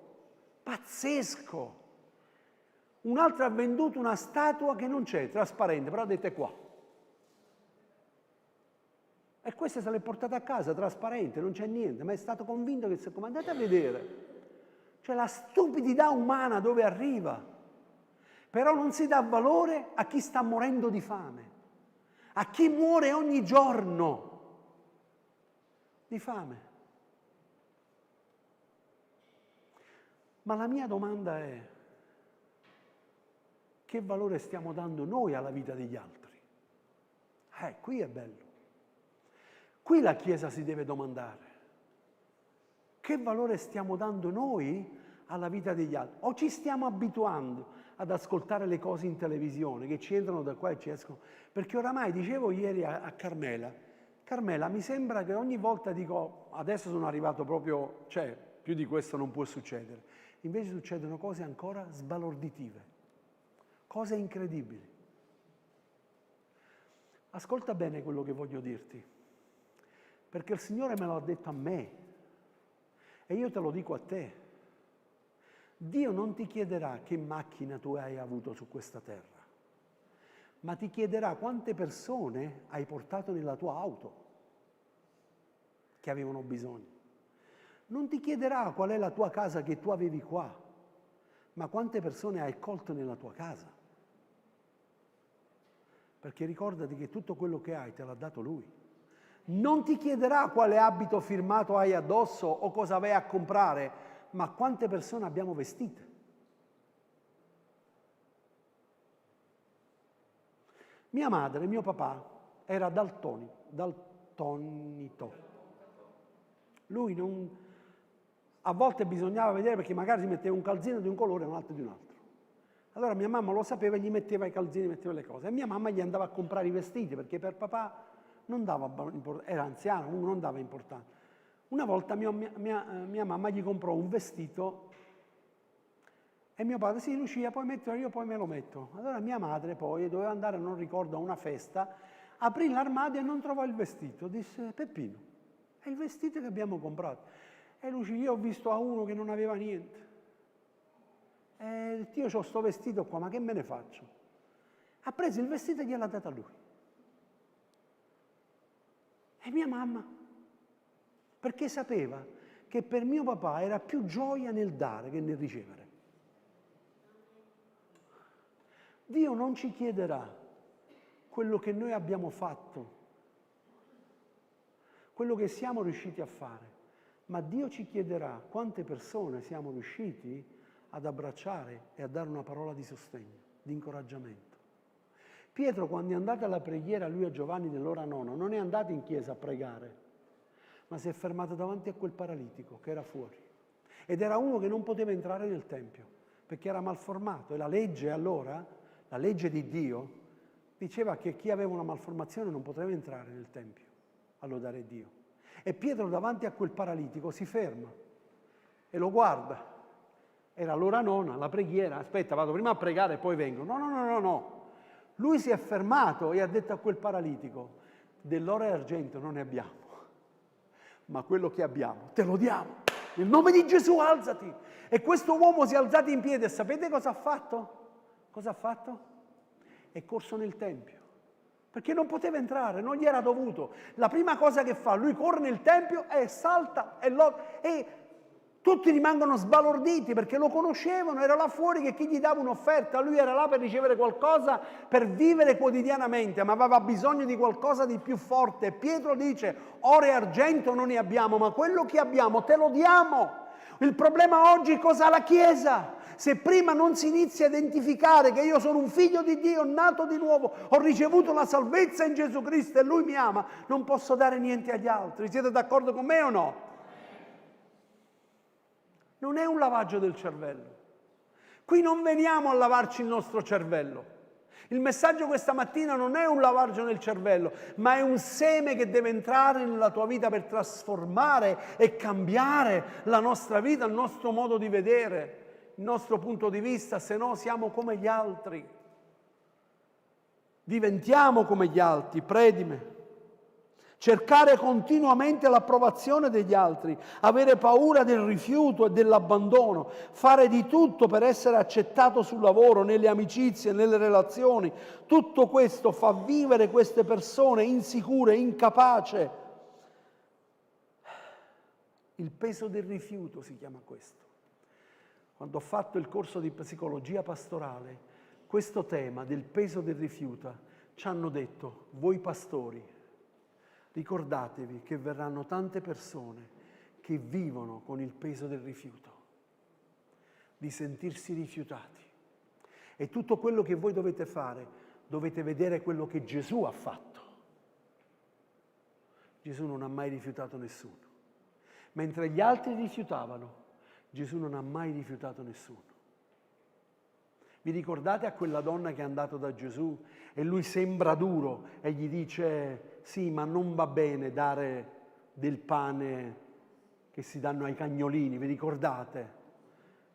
Pazzesco! Un altro ha venduto una statua che non c'è, trasparente, però ha detto è qua. E questa se l'è portata a casa, trasparente, non c'è niente, ma è stato convinto che come andate a vedere, cioè la stupidità umana dove arriva. Però non si dà valore a chi sta morendo di fame. A chi muore ogni giorno di fame. Ma la mia domanda è: che valore stiamo dando noi alla vita degli altri? Qui è bello. Qui la Chiesa si deve domandare: che valore stiamo dando noi alla vita degli altri? O ci stiamo abituando ad ascoltare le cose in televisione che ci entrano da qua e ci escono? Perché oramai, dicevo ieri a Carmela, mi sembra che ogni volta dico adesso sono arrivato proprio, cioè più di questo non può succedere. Invece succedono cose ancora sbalorditive, cose incredibili. Ascolta bene quello che voglio dirti, perché il Signore me lo ha detto a me e io te lo dico a te. Dio non ti chiederà che macchina tu hai avuto su questa terra, ma ti chiederà quante persone hai portato nella tua auto che avevano bisogno. Non ti chiederà qual è la tua casa che tu avevi qua, ma quante persone hai accolto nella tua casa. Perché ricordati che tutto quello che hai te l'ha dato Lui. Non ti chiederà quale abito firmato hai addosso o cosa vai a comprare, ma quante persone abbiamo vestite. Mia madre e mio papà era daltonito. Lui non... A volte bisognava vedere perché magari si metteva un calzino di un colore e un altro di un altro. Allora mia mamma lo sapeva e gli metteva i calzini, metteva le cose. E mia mamma gli andava a comprare i vestiti perché per papà non dava importanza, era anziano, non dava importanza. Una volta mia mamma gli comprò un vestito e mio padre, sì Lucia, puoi metterlo, io poi me lo metto. Allora mia madre poi doveva andare, non ricordo, a una festa, aprì l'armadio e non trovò il vestito. Disse: Peppino, è il vestito che abbiamo comprato. E Lucia, io ho visto a uno che non aveva niente. E io ho sto vestito qua, ma che me ne faccio? Ha preso il vestito e gliel'ha dato a lui. E mia mamma, perché sapeva che per mio papà era più gioia nel dare che nel ricevere. Dio non ci chiederà quello che noi abbiamo fatto, quello che siamo riusciti a fare, ma Dio ci chiederà quante persone siamo riusciti ad abbracciare e a dare una parola di sostegno, di incoraggiamento. Pietro, quando è andato alla preghiera, lui e Giovanni dell'ora nona, non è andato in chiesa a pregare, ma si è fermato davanti a quel paralitico che era fuori. Ed era uno che non poteva entrare nel Tempio, perché era malformato. E la legge allora, la legge di Dio, diceva che chi aveva una malformazione non poteva entrare nel Tempio a lodare Dio. E Pietro davanti a quel paralitico si ferma e lo guarda. Era l'ora nona, la preghiera. Aspetta, vado prima a pregare e poi vengo. No. Lui si è fermato e ha detto a quel paralitico: dell'oro e argento non ne abbiamo, ma quello che abbiamo te lo diamo. Nel nome di Gesù alzati. E questo uomo si è alzato in piedi e sapete cosa ha fatto? Cosa ha fatto? È corso nel Tempio, perché non poteva entrare, non gli era dovuto. La prima cosa che fa, lui corre nel Tempio e salta e tutti rimangono sbalorditi perché lo conoscevano, era là fuori che chi gli dava un'offerta, lui era là per ricevere qualcosa per vivere quotidianamente, ma aveva bisogno di qualcosa di più forte. Pietro dice: oro e argento non ne abbiamo, ma quello che abbiamo te lo diamo. Il problema oggi cosa ha la Chiesa? Se prima non si inizia a identificare che io sono un figlio di Dio, nato di nuovo, ho ricevuto la salvezza in Gesù Cristo e Lui mi ama, non posso dare niente agli altri. Siete d'accordo con me o no? Non è un lavaggio del cervello. Qui non veniamo a lavarci il nostro cervello. Il messaggio questa mattina non è un lavaggio nel cervello, ma è un seme che deve entrare nella tua vita per trasformare e cambiare la nostra vita, il nostro modo di vedere. il nostro punto di vista, se no siamo come gli altri. Diventiamo come gli altri, predime. Cercare continuamente l'approvazione degli altri, avere paura del rifiuto e dell'abbandono, fare di tutto per essere accettato sul lavoro, nelle amicizie, nelle relazioni. Tutto questo fa vivere queste persone insicure, incapaci. Il peso del rifiuto si chiama questo. Quando ho fatto il corso di psicologia pastorale, questo tema del peso del rifiuto ci hanno detto: voi pastori, ricordatevi che verranno tante persone che vivono con il peso del rifiuto, di sentirsi rifiutati. E tutto quello che voi dovete fare, dovete vedere quello che Gesù ha fatto. Gesù non ha mai rifiutato nessuno. Mentre gli altri rifiutavano, Gesù non ha mai rifiutato nessuno. Vi ricordate a quella donna che è andata da Gesù e lui sembra duro e gli dice: sì, ma non va bene dare del pane che si danno ai cagnolini, vi ricordate?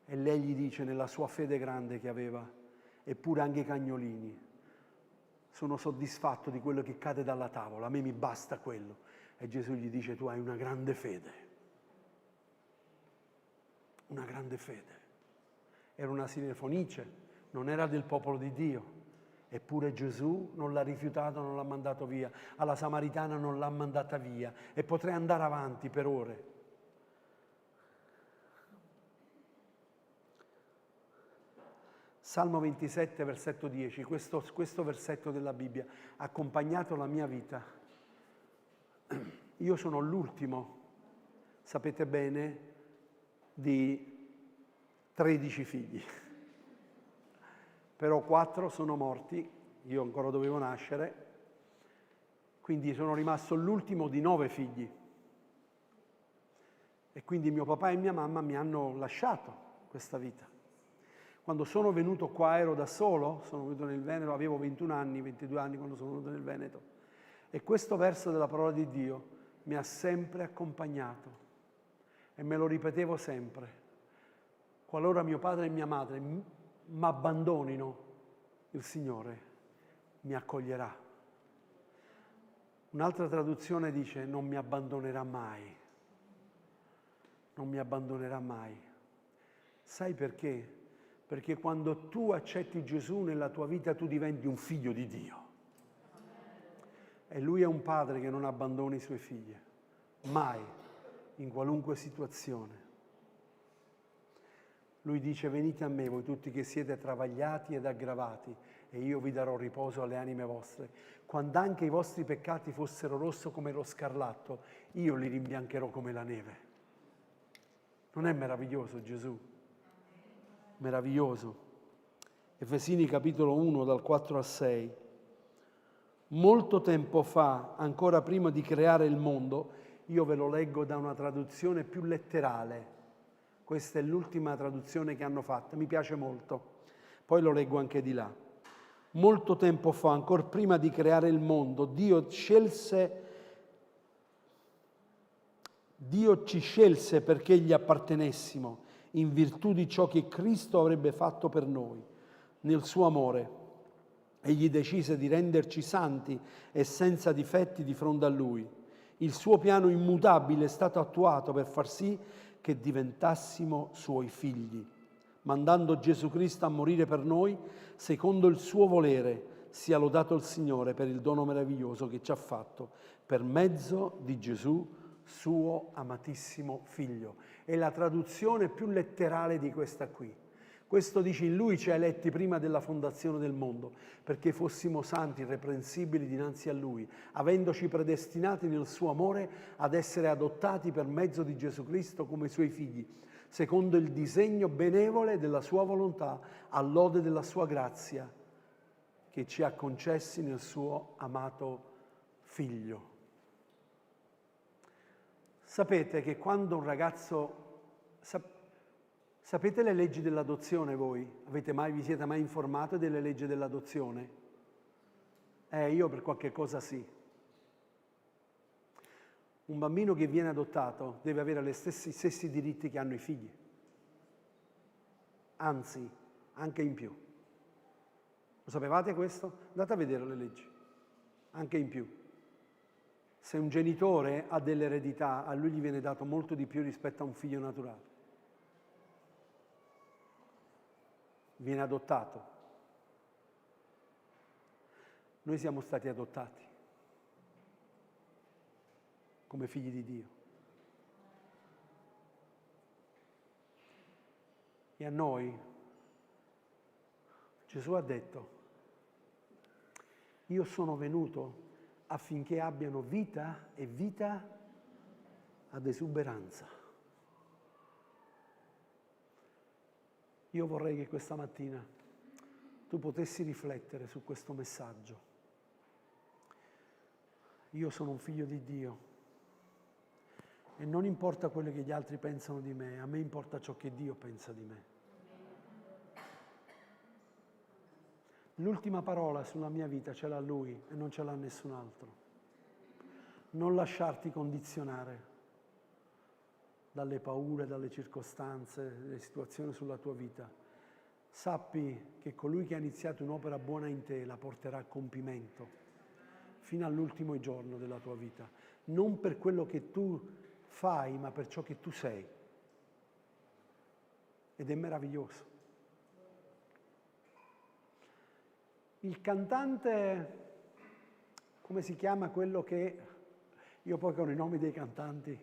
E lei gli dice, nella sua fede grande che aveva: eppure anche i cagnolini sono soddisfatto di quello che cade dalla tavola, a me mi basta quello. E Gesù gli dice: tu hai una grande fede. Una grande fede. Era una Sirofenice, non era del popolo di Dio, eppure Gesù non l'ha rifiutato, non l'ha mandato via. Alla Samaritana non l'ha mandata via, e potrei andare avanti per ore. Salmo 27, versetto 10, questo versetto della Bibbia ha accompagnato la mia vita. Io sono l'ultimo, sapete bene, di 13 figli. Però 4 sono morti, io ancora dovevo nascere, quindi sono rimasto l'ultimo di 9 figli. E quindi mio papà e mia mamma mi hanno lasciato questa vita. Quando sono venuto qua ero da solo, sono venuto nel Veneto, avevo 21 anni, 22 anni quando sono venuto nel Veneto. E questo verso della parola di Dio mi ha sempre accompagnato e me lo ripetevo sempre. Qualora mio padre e mia madre mi abbandonino, il Signore mi accoglierà. Un'altra traduzione dice: non mi abbandonerà mai. Non mi abbandonerà mai. Sai perché? Perché quando tu accetti Gesù nella tua vita tu diventi un figlio di Dio. E Lui è un padre che non abbandona i suoi figli, mai, in qualunque situazione. Lui dice: venite a me voi tutti che siete travagliati ed aggravati e io vi darò riposo alle anime vostre. Quando anche i vostri peccati fossero rosso come lo scarlatto, io li rimbiancherò come la neve. Non è meraviglioso Gesù? Meraviglioso. Efesini capitolo 1 dal 4 al 6. Molto tempo fa, ancora prima di creare il mondo, io ve lo leggo da una traduzione più letterale. Questa è l'ultima traduzione che hanno fatto, mi piace molto. Poi lo leggo anche di là. Molto tempo fa, ancora prima di creare il mondo, Dio ci scelse perché gli appartenessimo, in virtù di ciò che Cristo avrebbe fatto per noi, nel suo amore. Egli decise di renderci santi e senza difetti di fronte a Lui. Il suo piano immutabile è stato attuato per far sì che diventassimo Suoi figli, mandando Gesù Cristo a morire per noi, secondo il suo volere. Sia lodato il Signore per il dono meraviglioso che ci ha fatto, per mezzo di Gesù, suo amatissimo Figlio. È la traduzione più letterale di questa qui. Questo dice: in Lui ci ha eletti prima della fondazione del mondo, perché fossimo santi, irreprensibili dinanzi a Lui, avendoci predestinati nel suo amore ad essere adottati per mezzo di Gesù Cristo come Suoi figli, secondo il disegno benevole della Sua volontà, all'ode della Sua grazia, che ci ha concessi nel Suo amato Figlio. Sapete che quando un ragazzo... Sapete le leggi dell'adozione voi? Vi siete mai informati delle leggi dell'adozione? Io per qualche cosa sì. Un bambino che viene adottato deve avere gli stessi diritti che hanno i figli. anzi, anche in più. Lo sapevate questo? Andate a vedere le leggi, anche in più. Se un genitore ha dell'eredità, a lui gli viene dato molto di più rispetto a un figlio naturale. Viene adottato. Noi siamo stati adottati come figli di Dio. E a noi Gesù ha detto: io sono venuto affinché abbiano vita e vita ad esuberanza. Io vorrei che questa mattina tu potessi riflettere su questo messaggio. Io sono un figlio di Dio e non importa quello che gli altri pensano di me, a me importa ciò che Dio pensa di me. L'ultima parola sulla mia vita ce l'ha Lui e non ce l'ha nessun altro. Non lasciarti condizionare dalle paure, dalle circostanze, dalle situazioni sulla tua vita. Sappi che colui che ha iniziato un'opera buona in te la porterà a compimento fino all'ultimo giorno della tua vita. Non per quello che tu fai, ma per ciò che tu sei. Ed è meraviglioso. Il cantante, come si chiama quello che, io poi con i nomi dei cantanti,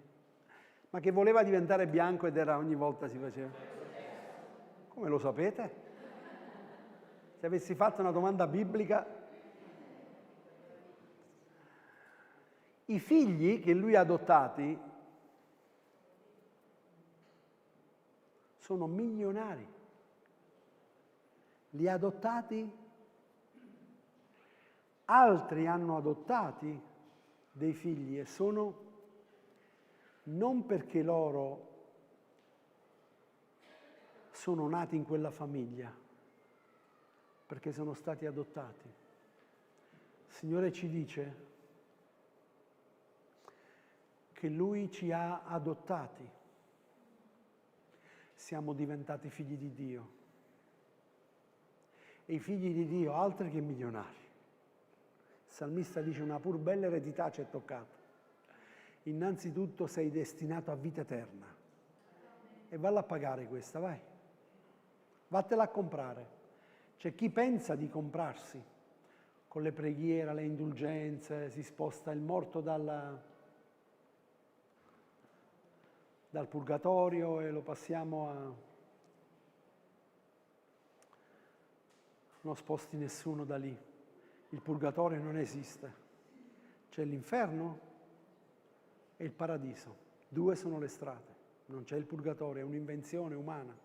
ma che voleva diventare bianco ed era ogni volta si faceva. Come lo sapete? Se avessi fatto una domanda biblica. I figli che lui ha adottati sono milionari. Li ha adottati. Altri hanno adottati dei figli e sono non perché loro sono nati in quella famiglia, perché sono stati adottati. Il Signore ci dice che Lui ci ha adottati, siamo diventati figli di Dio. E i figli di Dio, altri che milionari. Il salmista dice: una pur bella eredità ci è toccata. Innanzitutto sei destinato a vita eterna. E valla a pagare questa, vai. Vattela a comprare. C'è chi pensa di comprarsi con le preghiere, le indulgenze, si sposta il morto dal purgatorio e lo passiamo a... Non sposti nessuno da lì. Il purgatorio non esiste. C'è l'inferno e il paradiso. Due sono le strade. Non c'è il purgatorio, è un'invenzione umana.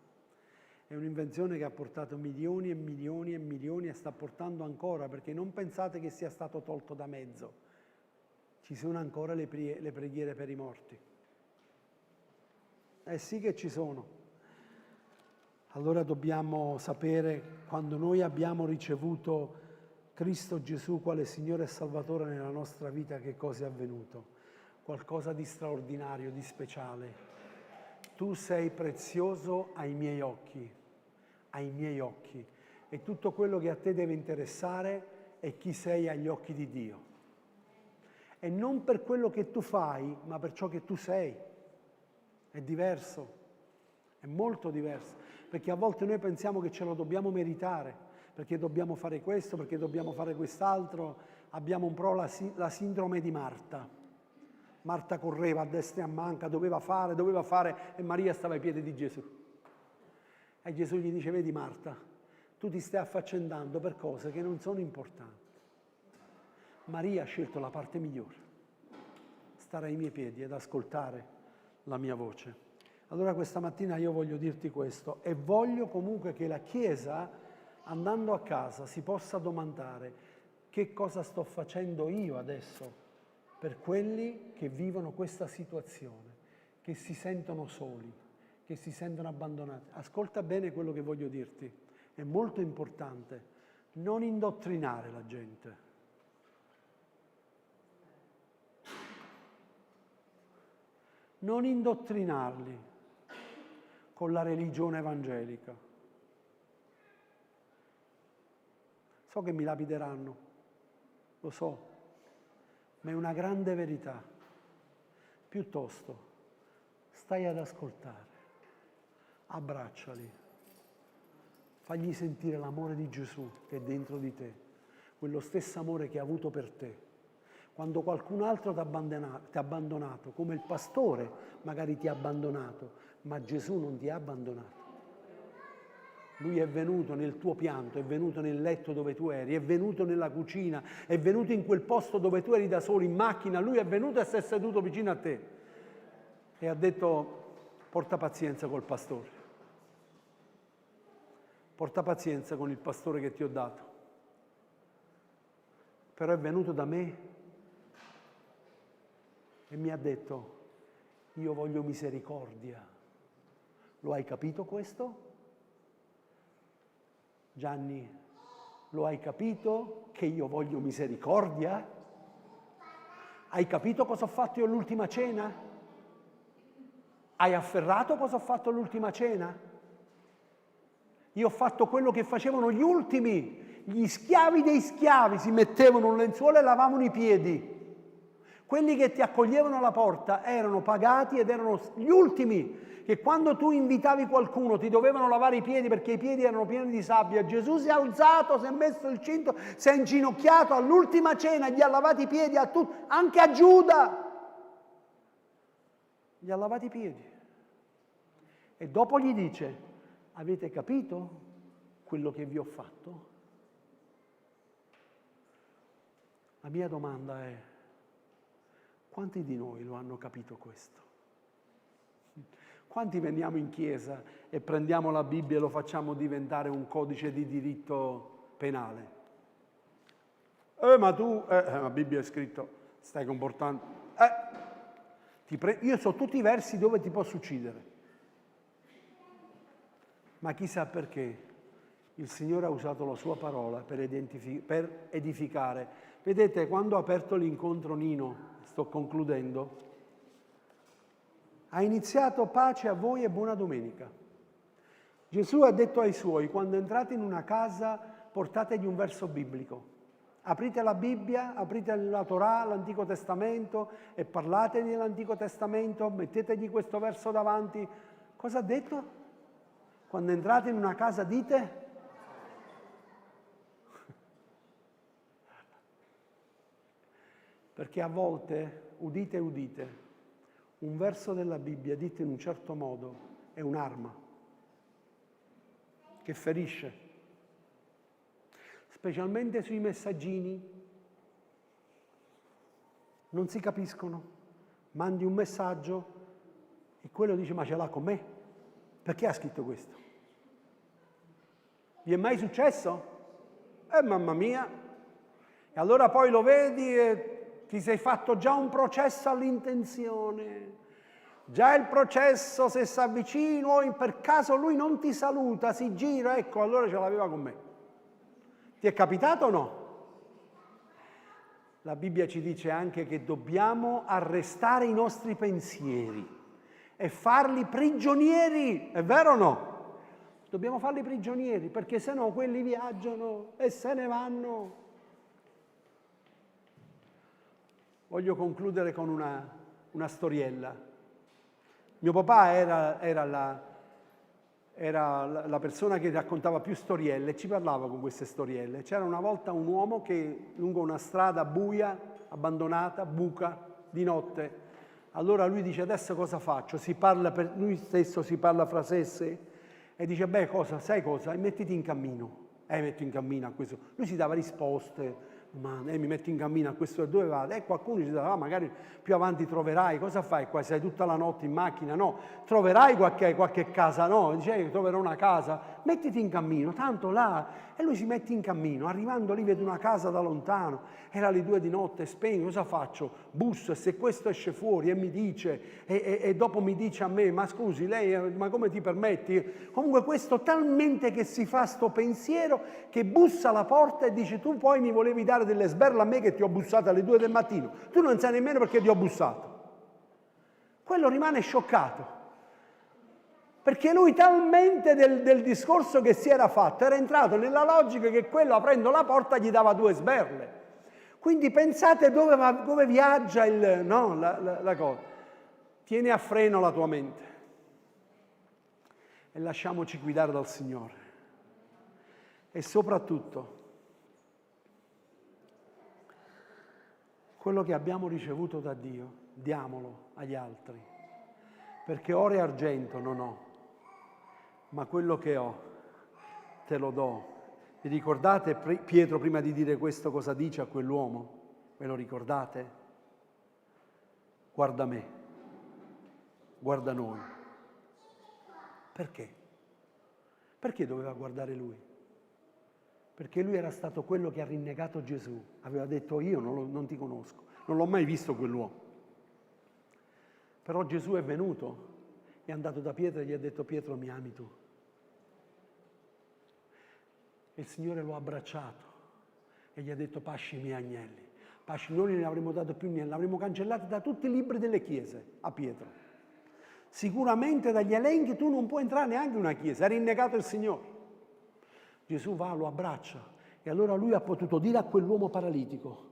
È un'invenzione che ha portato milioni e milioni e milioni e sta portando ancora, perché non pensate che sia stato tolto da mezzo. Ci sono ancora le preghiere per i morti. Sì che ci sono. Allora dobbiamo sapere, quando noi abbiamo ricevuto Cristo Gesù quale Signore e Salvatore nella nostra vita, che cosa è avvenuto? Qualcosa di straordinario, di speciale. Tu sei prezioso ai miei occhi, e tutto quello che a te deve interessare è chi sei agli occhi di Dio. E non per quello che tu fai, ma per ciò che tu sei. È diverso, è molto diverso, perché a volte noi pensiamo che ce lo dobbiamo meritare, perché dobbiamo fare questo, perché dobbiamo fare quest'altro. Abbiamo un po' la sindrome di Marta. Marta correva a destra e a manca, doveva fare, e Maria stava ai piedi di Gesù. E Gesù gli dice: vedi Marta, tu ti stai affaccendando per cose che non sono importanti. Maria ha scelto la parte migliore, stare ai miei piedi ed ascoltare la mia voce. Allora questa mattina io voglio dirti questo, e voglio comunque che la Chiesa, andando a casa, si possa domandare: che cosa sto facendo io adesso per quelli che vivono questa situazione, che si sentono soli, che si sentono abbandonati. Ascolta bene quello che voglio dirti, è molto importante. Non indottrinare la gente. Non indottrinarli con la religione evangelica. So che mi lapideranno, lo so, ma è una grande verità. Piuttosto, stai ad ascoltare, abbracciali, fagli sentire l'amore di Gesù che è dentro di te, quello stesso amore che ha avuto per te. Quando qualcun altro ti ha abbandonato, come il pastore magari ti ha abbandonato, ma Gesù non ti ha abbandonato. Lui è venuto nel tuo pianto, è venuto nel letto dove tu eri, è venuto nella cucina, è venuto in quel posto dove tu eri da solo in macchina, lui è venuto e si è seduto vicino a te e ha detto: porta pazienza col pastore, porta pazienza con il pastore che ti ho dato, però è venuto da me e mi ha detto: io voglio misericordia. Lo hai capito questo? Gianni, lo hai capito che io voglio misericordia? Hai capito cosa ho fatto io all'ultima cena? Hai afferrato cosa ho fatto all'ultima cena? Io ho fatto quello che facevano gli ultimi, gli schiavi dei schiavi, si mettevano un lenzuolo e lavavano i piedi. Quelli che ti accoglievano alla porta erano pagati ed erano gli ultimi, che quando tu invitavi qualcuno ti dovevano lavare i piedi perché i piedi erano pieni di sabbia. Gesù si è alzato, si è messo il cinto, si è inginocchiato all'ultima cena, gli ha lavati i piedi a tutti, anche a Giuda. Gli ha lavati i piedi. E dopo gli dice: avete capito quello che vi ho fatto? La mia domanda è: quanti di noi lo hanno capito questo? Quanti veniamo in chiesa e prendiamo la Bibbia e lo facciamo diventare un codice di diritto penale? Ma tu, la Bibbia è scritto, stai comportando. Io so tutti i versi dove ti posso uccidere. Ma chissà perché il Signore ha usato la sua parola per edificare. Vedete, quando ho aperto l'incontro Nino, sto concludendo, ha iniziato: pace a voi e buona domenica. Gesù ha detto ai suoi: quando entrate in una casa portategli un verso biblico. Aprite la Bibbia, aprite la Torah, l'Antico Testamento e parlate dell'Antico Testamento, mettetegli questo verso davanti. Cosa ha detto? Quando entrate in una casa dite? Perché a volte, udite, un verso della Bibbia detto in un certo modo è un'arma che ferisce, specialmente sui messaggini. Non si capiscono, mandi un messaggio e quello dice: ma ce l'ha con me? Perché ha scritto questo? Vi è mai successo? Mamma mia! E allora poi lo vedi e ti sei fatto già un processo all'intenzione. Già il processo, se si avvicina o per caso lui non ti saluta, si gira, ecco, allora ce l'aveva con me. Ti è capitato o no? La Bibbia ci dice anche che dobbiamo arrestare i nostri pensieri e farli prigionieri, è vero o no? Dobbiamo farli prigionieri, perché sennò quelli viaggiano e se ne vanno. Voglio concludere con una storiella. Mio papà era la persona che raccontava più storielle e ci parlava con queste storielle. C'era una volta un uomo che lungo una strada buia, abbandonata, buca, di notte. Allora lui dice: adesso cosa faccio? Lui stesso si parla fra sé e sé e dice: beh, sai cosa? Mettiti in cammino. Metti in cammino a questo. Lui si dava risposte. Ma mi metti in cammino a questo, dove vado? E qualcuno ci diceva: magari più avanti troverai, cosa fai qua? Sei tutta la notte in macchina? No, troverai qualche casa? No, dice: troverò una casa, mettiti in cammino, tanto là. E lui si mette in cammino, arrivando lì vede una casa da lontano, era le 2 di notte, spengo, cosa faccio? Busso, e se questo esce fuori e mi dice, e dopo mi dice a me: ma scusi, lei, ma come ti permetti? Comunque questo talmente che si fa sto pensiero che bussa alla porta e dice: tu poi mi volevi dare delle sberle a me che ti ho bussato alle 2 del mattino, tu non sai nemmeno perché ti ho bussato. Quello rimane scioccato. Perché lui talmente del discorso che si era fatto era entrato nella logica che quello aprendo la porta gli dava 2 sberle. Quindi pensate dove viaggia la cosa. Tieni a freno la tua mente e lasciamoci guidare dal Signore. E soprattutto, quello che abbiamo ricevuto da Dio, diamolo agli altri, perché oro e argento non ho, ma quello che ho te lo do. Vi ricordate Pietro prima di dire questo cosa dice a quell'uomo? Ve lo ricordate? Guarda me, guarda noi. Perché? Perché doveva guardare lui? Perché lui era stato quello che ha rinnegato Gesù. Aveva detto io non ti conosco, non l'ho mai visto quell'uomo. Però Gesù è venuto, è andato da Pietro e gli ha detto Pietro mi ami tu? E il Signore lo ha abbracciato e gli ha detto pasci i miei agnelli. Pasci, noi non ne avremmo dato più niente, l'avremmo cancellato da tutti i libri delle chiese a Pietro. Sicuramente dagli elenchi tu non puoi entrare neanche in una chiesa, hai rinnegato il Signore. Gesù va, lo abbraccia e allora lui ha potuto dire a quell'uomo paralitico,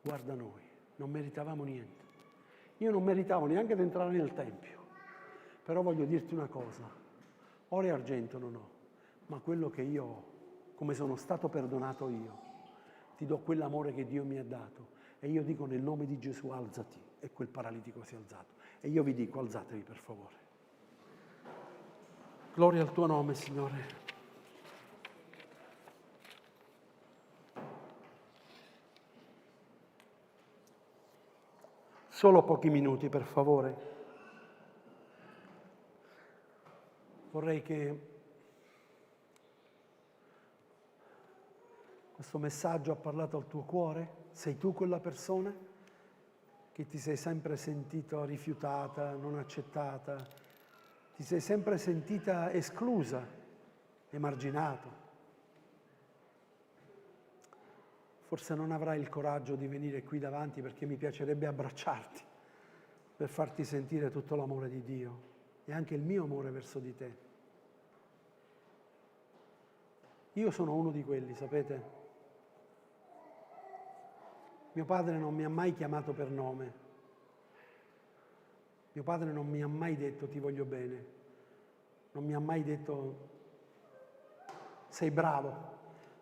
guarda noi, non meritavamo niente. Io non meritavo neanche di entrare nel Tempio, però voglio dirti una cosa, oro e argento non ho, ma quello che io ho, come sono stato perdonato io, ti do quell'amore che Dio mi ha dato. E io dico nel nome di Gesù alzati, e quel paralitico si è alzato. E io vi dico alzatevi per favore. Gloria al tuo nome, Signore. Solo pochi minuti, per favore. Vorrei che questo messaggio ha parlato al tuo cuore. Sei tu quella persona che ti sei sempre sentita rifiutata, non accettata, ti sei sempre sentita esclusa, emarginato. Forse non avrai il coraggio di venire qui davanti perché mi piacerebbe abbracciarti per farti sentire tutto l'amore di Dio e anche il mio amore verso di te. Io sono uno di quelli, sapete? Mio padre non mi ha mai chiamato per nome. Mio padre non mi ha mai detto ti voglio bene. Non mi ha mai detto sei bravo,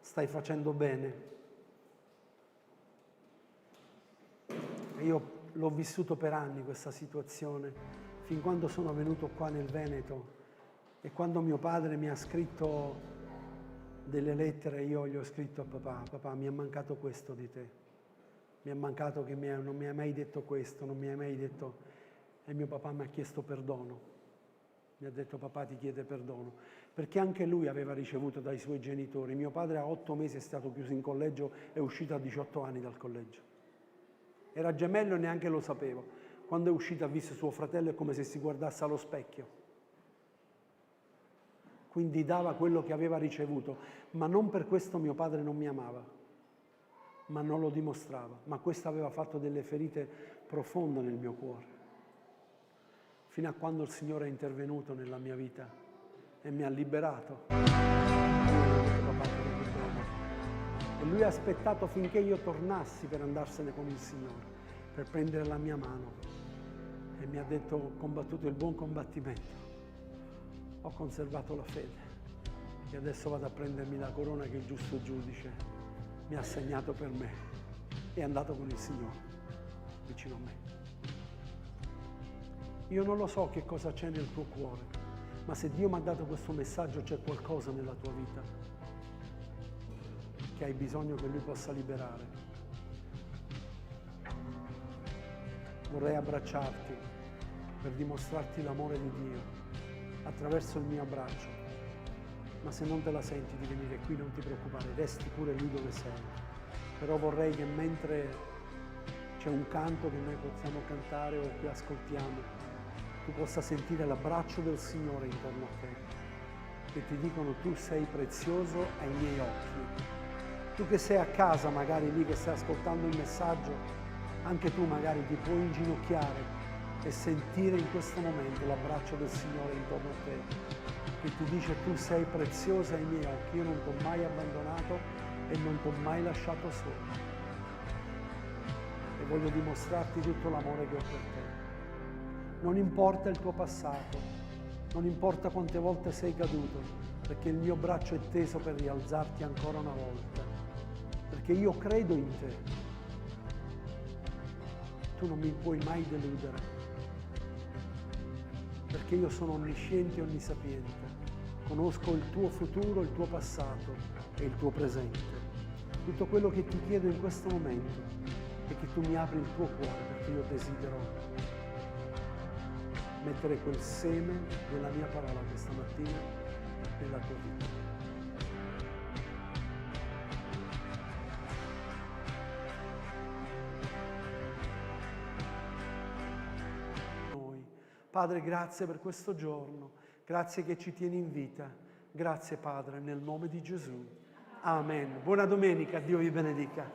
stai facendo bene. E io l'ho vissuto per anni questa situazione, fin quando sono venuto qua nel Veneto e quando mio padre mi ha scritto delle lettere, io gli ho scritto a papà, papà mi è mancato questo di te. Mi è mancato che non mi hai mai detto questo, non mi hai mai detto... E mio papà mi ha chiesto perdono. Mi ha detto papà ti chiede perdono. Perché anche lui aveva ricevuto dai suoi genitori. Mio padre a 8 mesi è stato chiuso in collegio e è uscito a 18 anni dal collegio. Era gemello e neanche lo sapevo. Quando è uscito ha visto suo fratello è come se si guardasse allo specchio. Quindi dava quello che aveva ricevuto. Ma non per questo mio padre non mi amava. Ma non lo dimostrava, ma questo aveva fatto delle ferite profonde nel mio cuore, fino a quando il Signore è intervenuto nella mia vita e mi ha liberato. E Lui ha aspettato finché io tornassi per andarsene con il Signore, per prendere la mia mano e mi ha detto ho combattuto il buon combattimento, ho conservato la fede e adesso vado a prendermi la corona che il giusto giudice mi ha assegnato per me. È andato con il Signore vicino a me. Io non lo so che cosa c'è nel tuo cuore, ma se Dio mi ha dato questo messaggio c'è qualcosa nella tua vita che hai bisogno che Lui possa liberare. Vorrei abbracciarti per dimostrarti l'amore di Dio attraverso il mio abbraccio. Ma se non te la senti di venire qui non ti preoccupare, resti pure lì dove sei. Però vorrei che mentre c'è un canto che noi possiamo cantare o che ascoltiamo, tu possa sentire l'abbraccio del Signore intorno a te, che ti dicono tu sei prezioso ai miei occhi. Tu che sei a casa magari lì che stai ascoltando il messaggio, anche tu magari ti puoi inginocchiare e sentire in questo momento l'abbraccio del Signore intorno a te, che ti dice: tu sei preziosa ai miei occhi, io non ti ho mai abbandonato e non ti ho mai lasciato solo. E voglio dimostrarti tutto l'amore che ho per te. Non importa il tuo passato, non importa quante volte sei caduto, perché il mio braccio è teso per rialzarti ancora una volta, perché io credo in te. Tu non mi puoi mai deludere, perché io sono onnisciente e onnisapiente, conosco il tuo futuro, il tuo passato e il tuo presente. Tutto quello che ti chiedo in questo momento è che tu mi apri il tuo cuore, perché io desidero mettere quel seme della mia parola questa mattina nella tua vita. Noi. Padre, grazie per questo giorno, grazie che ci tieni in vita, grazie Padre, nel nome di Gesù. Amen. Buona domenica, Dio vi benedica.